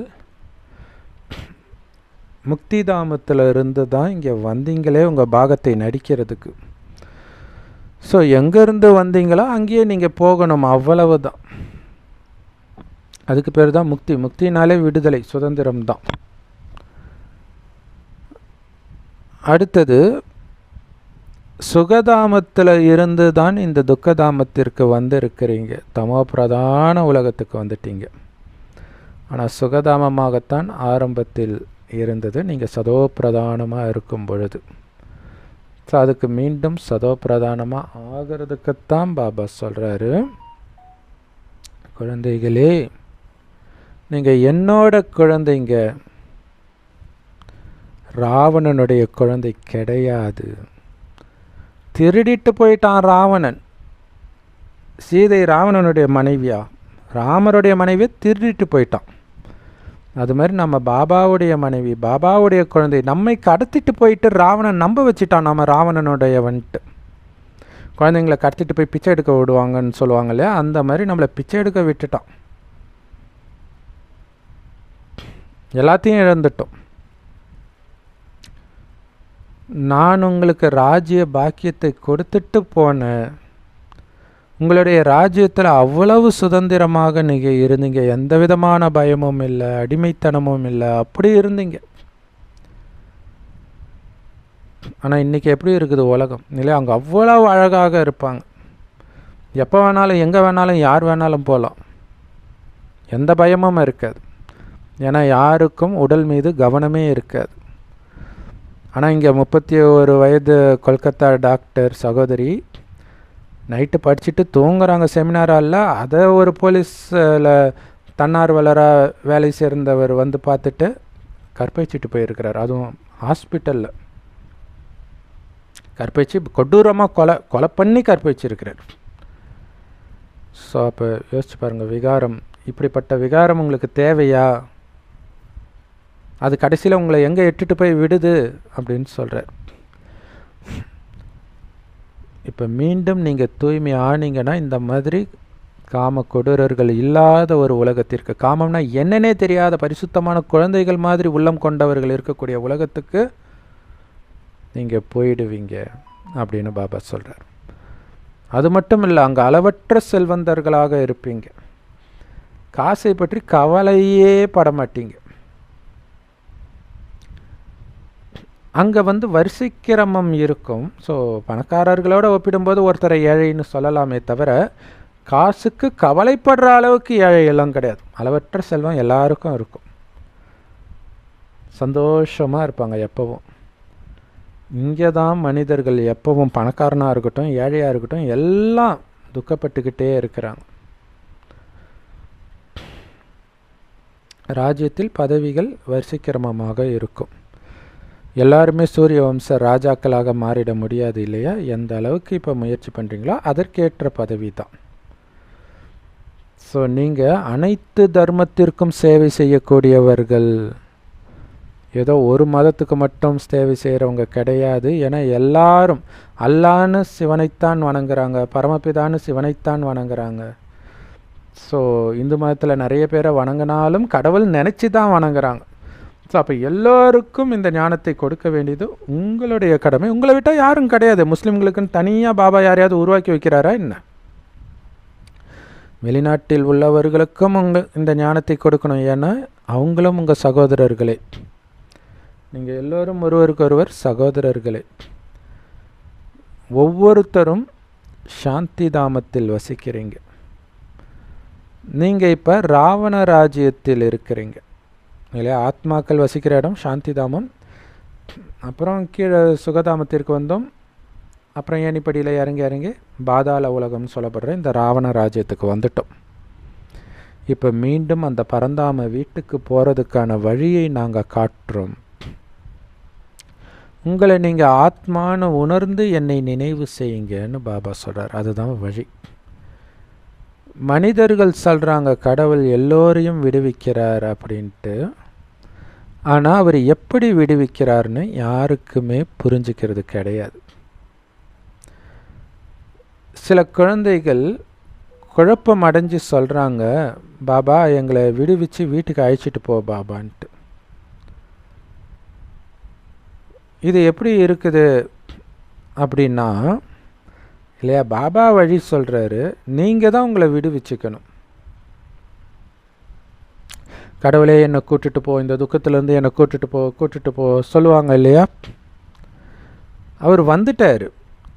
முக்தி தாமத்தில் இருந்து தான் இங்கே வந்தீங்களே உங்கள் பாகத்தை நடிக்கிறதுக்கு. ஸோ எங்கேருந்து வந்தீங்களோ அங்கேயே நீங்கள் போகணும், அவ்வளவு தான். அதுக்கு பேர் தான் முக்தி. முக்தினாலே விடுதலை, சுதந்திரம் தான். அடுத்தது, சுகதாமத்தில் இருந்து தான் இந்த துக்கதாமத்திற்கு வந்திருக்கிறீங்க. தமோ பிரதான உலகத்துக்கு வந்துட்டீங்க. ஆனால் சுகதாமமாகத்தான் ஆரம்பத்தில் இருந்தது, நீங்கள் சதோ பிரதானமாக இருக்கும் பொழுது. ஸோ அதுக்கு மீண்டும் சதோ பிரதானமாக ஆகிறதுக்குத்தான் பாபா சொல்கிறாரு, குழந்தைகளே நீங்கள் என்னோட குழந்தைங்க, ராவணனுடைய குழந்தை கிடையாது. திருடிட்டு போயிட்டான் ராவணன். சீதை ராவணனுடைய மனைவியா? ராமருடைய மனைவியை திருடிட்டு போயிட்டான். அது மாதிரி நம்ம பாபாவுடைய மனைவி, பாபாவுடைய குழந்தை, நம்மை கடத்திட்டு போயிட்டு ராவணன் நம்ப வச்சுட்டான் நம்ம ராவணனுடைய வந்துட்டு. குழந்தைங்களை கடத்திட்டு போய் பிச்சை எடுக்க விடுவாங்கன்னு சொல்லுவாங்க இல்லையா, அந்த மாதிரி நம்மளை பிச்சை எடுக்க விட்டுட்டான். எல்லாத்தையும் இழந்துட்டோம். நான் உங்களுக்கு ராஜ்ய பாக்கியத்தை கொடுத்துட்டு போனேன். உங்களுடைய ராஜ்யத்தில் அவ்வளவு சுதந்திரமாக நீங்கள் இருந்தீங்க, எந்த விதமான பயமும் இல்லை, அடிமைத்தனமும் இல்லை, அப்படி இருந்தீங்க. ஆனால் இன்றைக்கி எப்படி இருக்குது உலகம் இல்லையா? அங்கே அவ்வளவு அழகாக இருப்பாங்க. எப்போ வேணாலும் எங்கே வேணாலும் யார் வேணாலும் போகலாம், எந்த பயமும் இருக்காது. ஏன்னா யாருக்கும் உடல் மீது கவனமே இருக்காது. ஆனால் இங்கே 31 வயது கொல்கத்தா டாக்டர் சகோதரி நைட்டு படிச்சுட்டு தூங்குறாங்க செமினாரால். அதை ஒரு போலீஸில் தன்னார்வலராக வேலை சேர்ந்தவர் வந்து பார்த்துட்டு கற்பழிச்சிட்டு போயிருக்கிறார். அதுவும் ஹாஸ்பிட்டலில் கற்பழிச்சு கொடூரமாக கொலை பண்ணி கற்பழிச்சிருக்கிறார். ஸோ அப்போ யோசிச்சு பாருங்கள், விகாரம், இப்படிப்பட்ட விகாரம் உங்களுக்கு தேவையா? அது கடைசியில் உங்களை எங்கே இட்டுட்டு போய் விடுது அப்படின்னு சொல்கிறார். இப்போ மீண்டும் நீங்கள் தூய்மை ஆனீங்கன்னா இந்த மாதிரி காம கொடூரர்கள் இல்லாத ஒரு உலகத்திற்கு, காமம்னா என்னன்னே தெரியாத பரிசுத்தமான குழந்தைகள் மாதிரி உள்ளம் கொண்டவர்கள் இருக்கக்கூடிய உலகத்துக்கு நீங்கள் போயிடுவீங்க அப்படின்னு பாபா சொல்கிறார். அது மட்டும் இல்லை, அங்கே அளவற்ற செல்வந்தர்களாக இருப்பீங்க. காசை பற்றி கவலையே படமாட்டீங்க. அங்கே வரிசைக்கிரமம் இருக்கும். ஸோ பணக்காரர்களோடு ஒப்பிடும்போது ஒருத்தரை ஏழைன்னு சொல்லலாமே தவிர, காசுக்கு கவலைப்படுற அளவுக்கு ஏழை எல்லாம் கிடையாது. அளவற்ற செல்வம் எல்லாருக்கும் இருக்கும், சந்தோஷமாக இருப்பாங்க எப்பவும். இங்கே தான் மனிதர்கள் எப்பவும் பணக்காரனாக இருக்கட்டும் ஏழையாக இருக்கட்டும் எல்லாம் துக்கப்பட்டுக்கிட்டே இருக்கிறாங்க. ராஜ்யத்தில் பதவிகள் வரிசைக்கிரமமாக இருக்கும். எல்லாருமே சூரிய வம்ச ராஜாக்களாக மாறிட முடியாது இல்லையா? எந்த அளவுக்கு இப்போ முயற்சி பண்ணுறீங்களோ அதற்கேற்ற பதவி தான். ஸோ நீங்கள் அனைத்து தர்மத்திற்கும் சேவை செய்யக்கூடியவர்கள், ஏதோ ஒரு மதத்துக்கு மட்டும் சேவை செய்கிறவங்க கிடையாது. ஏன்னா எல்லாரும் அல்லான்னு சிவனைத்தான் வணங்குறாங்க, பரமபிதான்னு சிவனைத்தான் வணங்குறாங்க. ஸோ இந்து மதத்தில் நிறைய பேரை வணங்கினாலும் கடவுள் நினச்சி தான் வணங்குறாங்க. ஸோ அப்போ எல்லோருக்கும் இந்த ஞானத்தை கொடுக்க வேண்டியது உங்களுடைய கடமை. உங்களை விட்டால் யாரும் கிடையாது. முஸ்லீம்களுக்குன்னு தனியாக பாபா யாரையாவது உருவாக்கி வைக்கிறாரா என்ன? வெளிநாட்டில் உள்ளவர்களுக்கும் இந்த ஞானத்தை கொடுக்கணும். ஏன்னா அவங்களும் உங்கள் சகோதரர்களே. நீங்கள் எல்லோரும் ஒருவருக்கொருவர் சகோதரர்களே. ஒவ்வொருத்தரும் சாந்தி தாமத்தில் வசிக்கிறீங்க. நீங்கள் இப்போ ராவண ராஜ்யத்தில் இருக்கிறீங்க இல்லையா? ஆத்மாக்கள் வசிக்கிற இடம் சாந்தி தாமம். அப்புறம் கீழே சுகதாமத்திற்கு வந்தோம். அப்புறம் ஏணிப்படியில் இறங்கி இறங்கி பாதாள உலகம்னு சொல்லப்படுற இந்த ராவண ராஜ்யத்துக்கு வந்துட்டோம். இப்போ மீண்டும் அந்த பரந்தாம வீட்டுக்கு போகிறதுக்கான வழியை நாங்கள் காட்டுறோம். உங்களை நீங்கள் ஆத்மானு உணர்ந்து என்னை நினைவு செய்யுங்கன்னு பாபா சொல்கிறார். அதுதான் வழி. மனிதர்கள் சொல்கிறாங்க கடவுள் எல்லோரையும் விடுவிக்கிறார் அப்படின்ட்டு. ஆனால் அவர் எப்படி விடுவிக்கிறார்னு யாருக்குமே புரிஞ்சுக்கிறது கிடையாது. சில குழந்தைகள் குழப்பம் அடைஞ்சு சொல்கிறாங்க, பாபா எங்களை விடுவிச்சு வீட்டுக்கு அழைச்சிட்டு போ பாபான்ட்டு. இது எப்படி இருக்குது அப்படின்னா இல்லையா, பாபா வழி சொல்கிறாரு, நீங்கள் தான் உங்களை விடுவிச்சுக்கணும். கடவுளே என்னை கூட்டுட்டு போ, இந்த துக்கத்துலேருந்து என்னை கூட்டுட்டு போ சொல்லுவாங்க இல்லையா? அவர் வந்துட்டார்,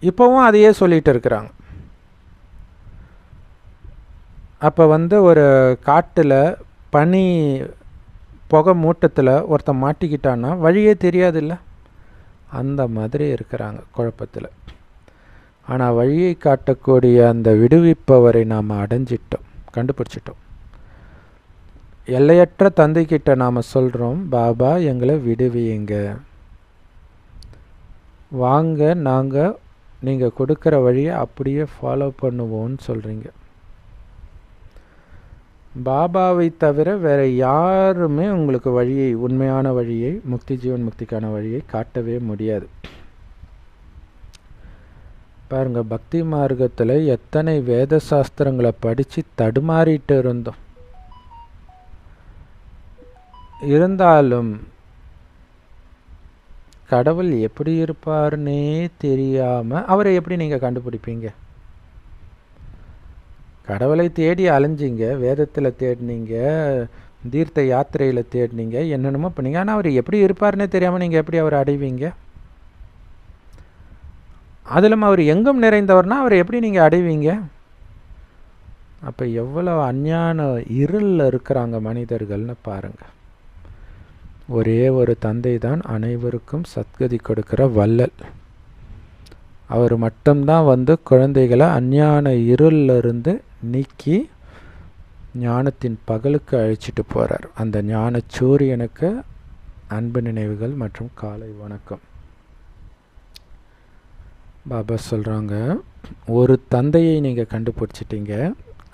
இப்போவும் அதையே சொல்லிகிட்டு இருக்கிறாங்க. அப்போ ஒரு காட்டில் பனி புகை மூட்டத்தில் ஒருத்தன் மாட்டிக்கிட்டான்னா வழியே தெரியாது இல்லை? அந்த மாதிரி இருக்கிறாங்க குழப்பத்தில். ஆனால் வழியை காட்டக்கூடிய அந்த விடுவிப்பவரை நாம் அடைஞ்சிட்டோம், கண்டுபிடிச்சிட்டோம். எல்லையற்ற தந்தைக்கிட்ட நாம் சொல்கிறோம், பாபா எங்களை விடுவியுங்க, வாங்க நாங்கள் நீங்கள் கொடுக்குற வழியை அப்படியே ஃபாலோ பண்ணுவோன்னு சொல்கிறீங்க. பாபாவை தவிர வேறு யாருமே உங்களுக்கு வழியை, உண்மையான வழியை, முக்தி ஜீவன் முக்திக்கான வழியை காட்டவே முடியாது. பாருங்கள், பக்தி மார்க்கத்தில் எத்தனை வேத சாஸ்திரங்களை படித்து தடுமாறிட்டு இருந்தாலும் கடவுள் எப்படி இருப்பார்னே தெரியாமல் அவரை எப்படி நீங்கள் கண்டுபிடிப்பீங்க? கடவுளை தேடி அலைஞ்சிங்க, வேதத்தில் தேடினீங்க, தீர்த்த யாத்திரையில் தேடினீங்க, என்னென்னமோ பண்ணீங்க. ஆனால் அவர் எப்படி இருப்பார்னே தெரியாமல் நீங்கள் எப்படி அவரை அடைவீங்க? அதிலும் அவர் எங்கும் நிறைந்தவர்னா அவரை எப்படி நீங்கள் அடைவீங்க? அப்போ எவ்வளோ அஞ்ஞான இருளில் இருக்கிறாங்க மனிதர்கள்னு பாருங்கள். ஒரே ஒரு தந்தை தான் அனைவருக்கும் சத்கதி கொடுக்கிற வள்ளல். அவர் மட்டும்தான் குழந்தைகளை அஞ்ஞான இருளிலிருந்து நீக்கி ஞானத்தின் பகலுக்கு அழைச்சிட்டு போகிறார். அந்த ஞான சூரியனுக்கு அன்பு நினைவுகள் மற்றும் காலை வணக்கம். பாபா சொல்கிறாங்க, ஒரு தந்தையை நீங்கள் கண்டுபிடிச்சிட்டீங்க,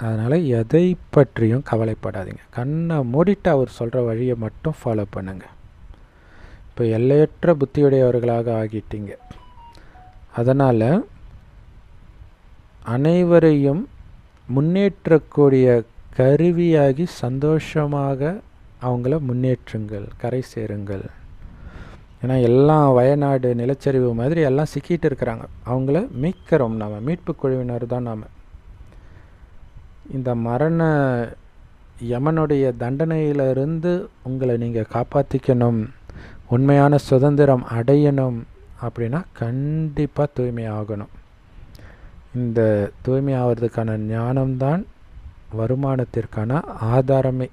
அதனால் எதை பற்றியும் கவலைப்படாதீங்க. கண்ணை மூடிட்டு அவர் சொல்கிற வழியை மட்டும் ஃபாலோ பண்ணுங்கள். இப்போ எல்லையற்ற புத்தியுடையவர்களாக ஆகிட்டீங்க. அதனால் அனைவரையும் முன்னேற்றக்கூடிய கருவியாகி சந்தோஷமாக அவங்கள முன்னேற்றுங்கள், கரை சேருங்கள். ஏன்னா எல்லாம் வயநாடு நிலச்சரிவு மாதிரி எல்லாம் சிக்கிட்டு இருக்கிறாங்க. அவங்கள மீட்கிறோம், நாம் மீட்பு குழுவினர் தான். நாம் இந்த மரண யமனுடைய தண்டனையிலிருந்து உங்களை நீங்கள் காப்பாற்றிக்கணும், உண்மையான சுதந்திரம் அடையணும் அப்படின்னா கண்டிப்பாக தூய்மை ஆகணும். இந்த தூய்மை ஆவறதுக்கான ஞானம்தான் வருமானத்திற்கான ஆதாரமே.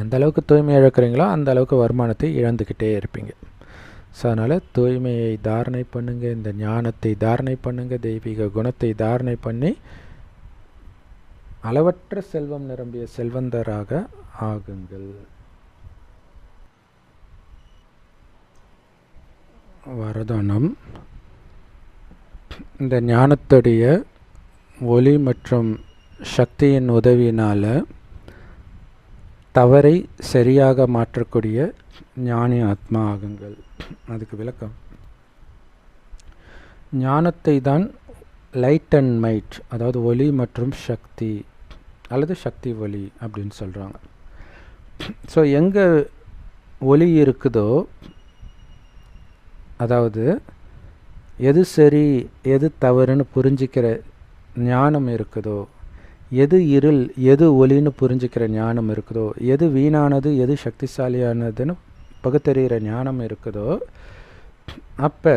எந்த அளவுக்கு தூய்மை இழக்கிறீங்களோ அந்த அளவுக்கு வருமானத்தை இழந்துக்கிட்டே இருப்பீங்க. ஸோ அதனால் தூய்மையை தாரணை பண்ணுங்கள், இந்த ஞானத்தை தாரணை பண்ணுங்கள், தெய்வீக குணத்தை தாரணை பண்ணி அளவற்ற செல்வம் நிரம்பிய செல்வந்தராக ஆகுங்கள். வரதானம். இந்த ஞானத்துடைய ஒளி மற்றும் சக்தியின் உதவியினால் தவறை சரியாக மாற்றக்கூடிய ஞானி ஆத்மா ஆகுங்கள். அதுக்கு விளக்கம், ஞானத்தை தான் லைட் அண்ட் மைட், அதாவது ஒளி மற்றும் சக்தி அல்லது சக்தி ஒளி அப்படின்னு சொல்கிறாங்க. ஸோ எங்கே ஒளி இருக்குதோ, அதாவது எது சரி எது தவறுன்னு புரிஞ்சிக்கிற ஞானம் இருக்குதோ, எது இருள் எது ஒளின்னு புரிஞ்சிக்கிற ஞானம் இருக்குதோ, எது வீணானது எது சக்திசாலியானதுன்னு பகுத்தறிகிற ஞானம் இருக்குதோ, அப்போ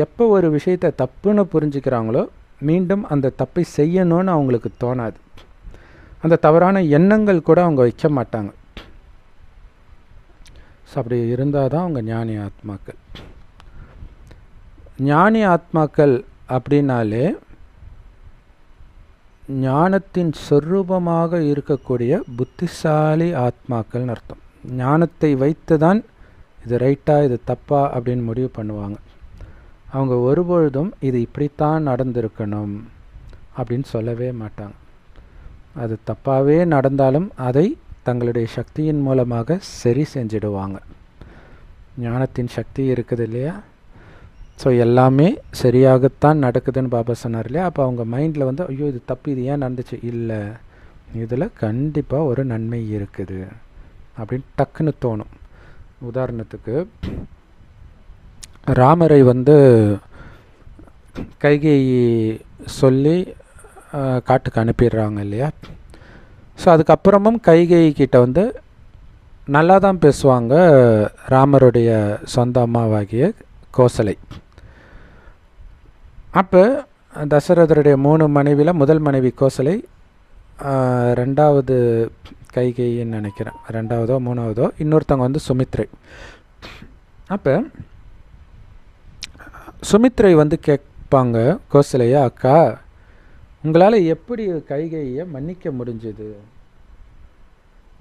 எப்போ ஒரு விஷயத்தை தப்புன்னு புரிஞ்சுக்கிறாங்களோ மீண்டும் அந்த தப்பை செய்யணும்னு அவங்களுக்கு தோணாது. அந்த தவறான எண்ணங்கள் கூட அவங்க வைக்க மாட்டாங்க. ஸோ அப்படி இருந்தால் தான் அவங்க ஞானி ஆத்மாக்கள். ஞானி ஆத்மாக்கள் அப்படின்னாலே ஞானத்தின் சொரூபமாக இருக்கக்கூடிய புத்திசாலி ஆத்மாக்கள்னு அர்த்தம். ஞானத்தை வைத்து தான் இது ரைட்டா இது தப்பா அப்படின்னு முடிவு பண்ணுவாங்க. அவங்க ஒருபொழுதும் இது இப்படித்தான் நடந்திருக்கணும் அப்படின்னு சொல்லவே மாட்டாங்க. அது தப்பாகவே நடந்தாலும் அதை தங்களுடைய சக்தியின் மூலமாக சரி செஞ்சிடுவாங்க. ஞானத்தின் சக்தி இருக்குது இல்லையா? ஸோ எல்லாமே சரியாகத்தான் நடக்குதுன்னு பாபா சொன்னார் இல்லையா? அப்போ அவங்க மைண்டில் வந்து ஐயோ இது தப்பு, இது ஏன் நடந்துச்சு, இல்லை இதில் கண்டிப்பாக ஒரு நன்மை இருக்குது அப்படின்னு டக்குன்னு தோணும். உதாரணத்துக்கு ராமரை வந்து கைகேயி சொல்லி காட்டுக்கு அனுப்பிடுறாங்க இல்லையா? ஸோ அதுக்கப்புறமும் கைகேயி கிட்ட வந்து நல்லா தான் பேசுவாங்க ராமருடைய சொந்த அம்மாவாகிய கோசலை. அப்போ தசரதருடைய 3 மனைவியில் முதல் மனைவி கோசலை, ரெண்டாவது கைகேயின்னு நினைக்கிறேன், ரெண்டாவதோ மூணாவதோ, இன்னொருத்தவங்க வந்து சுமித்ரை. அப்போ சுமித்ரை வந்து கேட்பாங்க கோசலையா, அக்கா உங்களால் எப்படி கைகேயை மன்னிக்க முடிஞ்சது?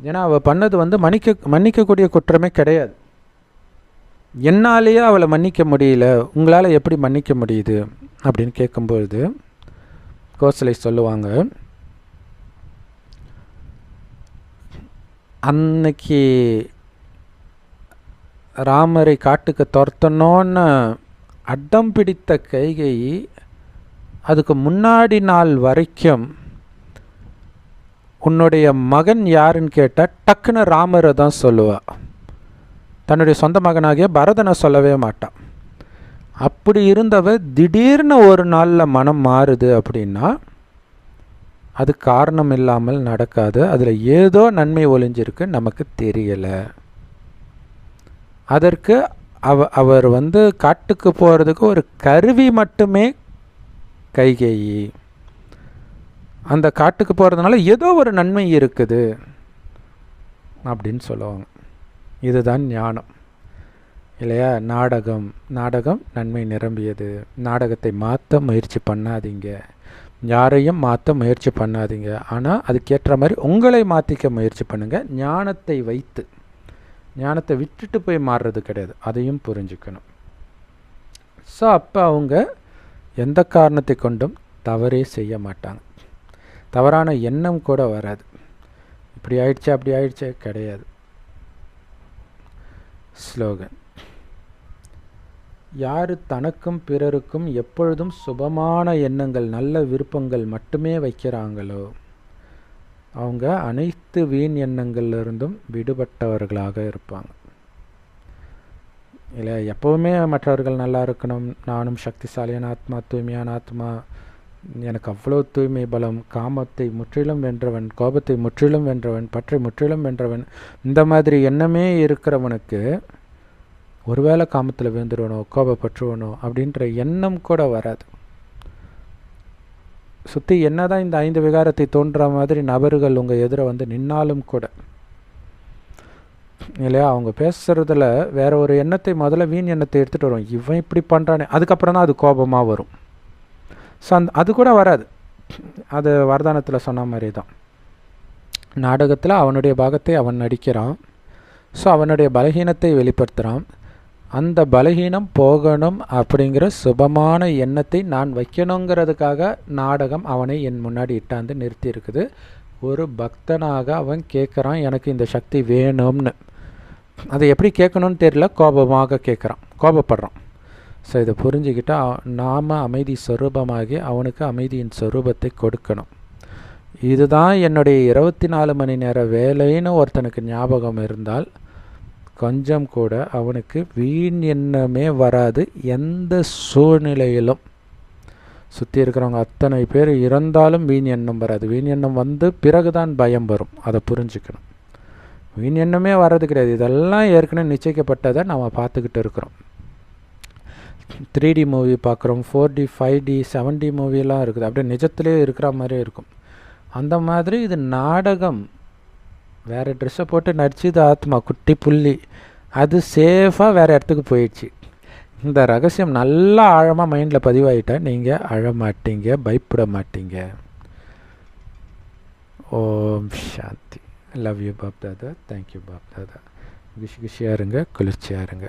ஏன்னா அவள் பண்ணது வந்து மன்னிக்கக்கூடிய குற்றமே கிடையாது. என்னாலேயே அவளை மன்னிக்க முடியல, உங்களால் எப்படி மன்னிக்க முடியுது அப்படின்னு கேட்கும்பொழுது கோசலை சொல்லுவாங்க, அன்னைக்கு ராமரை காட்டுக்கு துரத்தணும்னு அடம் பிடித்த கைகேயி அதுக்கு முன்னாடி நாள் வரைக்கும் உன்னுடைய மகன் யாருன்னு கேட்டால் டக்குன்னு ராமரை தான் சொல்லுவாள். தன்னுடைய சொந்த மகனாகிய பரதனை சொல்லவே மாட்டான். அப்படி இருந்தவ திடீர்னு ஒரு நாளில் மனம் மாறுது அப்படின்னா அது காரணம் இல்லாமல் நடக்காது. அதில் ஏதோ நன்மை ஒளிஞ்சிருக்கு, நமக்கு தெரியலை. அதற்கு அவர் வந்து காட்டுக்கு போகிறதுக்கு ஒரு கருவி மட்டுமே கைகேயி. அந்த காட்டுக்கு போகிறதுனால ஏதோ ஒரு நன்மை இருக்குது அப்படின்னு சொல்லுவாங்க. இதுதான் ஞானம் இல்லையா? நாடகம் நன்மை நிரம்பியது. நாடகத்தை மாற்ற முயற்சி பண்ணாதீங்க, யாரையும் மாற்ற முயற்சி பண்ணாதீங்க. ஆனால் அதுக்கேற்ற மாதிரி உங்களை மாற்றிக்க முயற்சி பண்ணுங்கள். ஞானத்தை வைத்து, ஞானத்தை விட்டுட்டு போய் மாறுறது கிடையாது, அதையும் புரிஞ்சுக்கணும். ஸோ அப்போ அவங்க எந்த காரணத்தை கொண்டும் தவறே செய்ய மாட்டாங்க. தவறான எண்ணம் கூட வராது. இப்படி ஆயிடுச்சு அப்படி ஆயிடுச்சு கிடையாது. ஸ்லோகன்: யார் தனக்கும் பிறருக்கும் எப்பொழுதும் சுபமான எண்ணங்கள் நல்ல விருப்பங்கள் மட்டுமே வைக்கிறாங்களோ அவங்க அனைத்து வீண் எண்ணங்கள்லிருந்தும் விடுபட்டவர்களாக இருப்பாங்க. இல்லை எப்போவுமே மற்றவர்கள் நல்லா இருக்கணும், நானும் சக்திசாலியான ஆத்மா, தூய்மையான ஆத்மா, எனக்கு அவ்வளோ தூய்மை பலம், காமத்தை முற்றிலும் வென்றவன், கோபத்தை முற்றிலும் வென்றவன், பற்றை முற்றிலும் வென்றவன், இந்த மாதிரி எண்ணமே இருக்கிறவனுக்கு ஒருவேளை காமத்தில் விழுந்துருவனோ கோபப்பற்றுவனோ அப்படின்ற எண்ணம் கூட வராது. சுற்றி என்ன தான் இந்த 5 விகாரத்தை தோன்ற மாதிரி நபர்கள் உங்கள் எதிர வந்து நின்னாலும் கூட இல்லையா, அவங்க பேசுகிறதுல வேற ஒரு எண்ணத்தை முதல்ல வீண் எண்ணத்தை எடுத்துகிட்டு வரும். இவன் இப்படி பண்ணுறானே, அதுக்கப்புறம் தான் அது கோபமாக வரும். ஸோ அது கூட வராது. அது வரதானத்தில் சொன்ன மாதிரி தான். நாடகத்தில் அவனுடைய பாகத்தை அவன் நடிக்கிறான். ஸோ அவனுடைய பலகீனத்தை வெளிப்படுத்துகிறான். அந்த பலகீனம் போகணும் அப்படிங்கிற சுபமான எண்ணத்தை நான் வைக்கணுங்கிறதுக்காக நாடகம் அவனை என் முன்னாடி இட்டாந்து நிறுத்தி இருக்குது. ஒரு பக்தனாக அவன் கேட்குறான், எனக்கு இந்த சக்தி வேணும்னு. அதை எப்படி கேட்கணும்னு தெரியல, கோபமாக கேட்குறான், கோபப்படுறான். ஸோ இதை புரிஞ்சுக்கிட்டால் நாம் அமைதி ஸ்வரூபமாகி அவனுக்கு அமைதியின் ஸ்வரூபத்தை கொடுக்கணும். இதுதான் என்னுடைய 24 மணி நேர வேலைன்னு ஒருத்தனுக்கு ஞாபகம் இருந்தால் கொஞ்சம் கூட அவனுக்கு வீண் எண்ணமே வராது. எந்த சூழ்நிலையிலும் சுற்றி இருக்கிறவங்க அத்தனை பேர் இறந்தாலும் வீண் எண்ணம் வராது. வீண் எண்ணம் வந்து பிறகுதான் பயம் வரும், அதை புரிஞ்சுக்கணும். வீண் எண்ணமே வர்றது கிடையாது. இதெல்லாம் ஏற்கனவே நிச்சயிக்கப்பட்டதை நம்ம பார்த்துக்கிட்டு இருக்கிறோம். 3D மூவி பார்க்குறோம், 4D 5D 7D மூவியெல்லாம் இருக்குது. அப்படியே நிஜத்திலே இருக்கிற மாதிரியே இருக்கும். அந்த மாதிரி இது நாடகம். வேறு ட்ரெஸ்ஸை போட்டு நடிச்சுது ஆத்மா, குட்டி புள்ளி, அது சேஃபாக வேறு இடத்துக்கு போயிடுச்சு. இந்த ரகசியம் நல்லா ஆழமாக மைண்டில் பதிவாயிட்டா நீங்கள் அழமாட்டீங்க, பயப்பட மாட்டீங்க. Om Shanti. Love you Bap Dada. Thank you Bap Dada. குஷியாக இருங்க, குளிர்ச்சியாக இருங்க.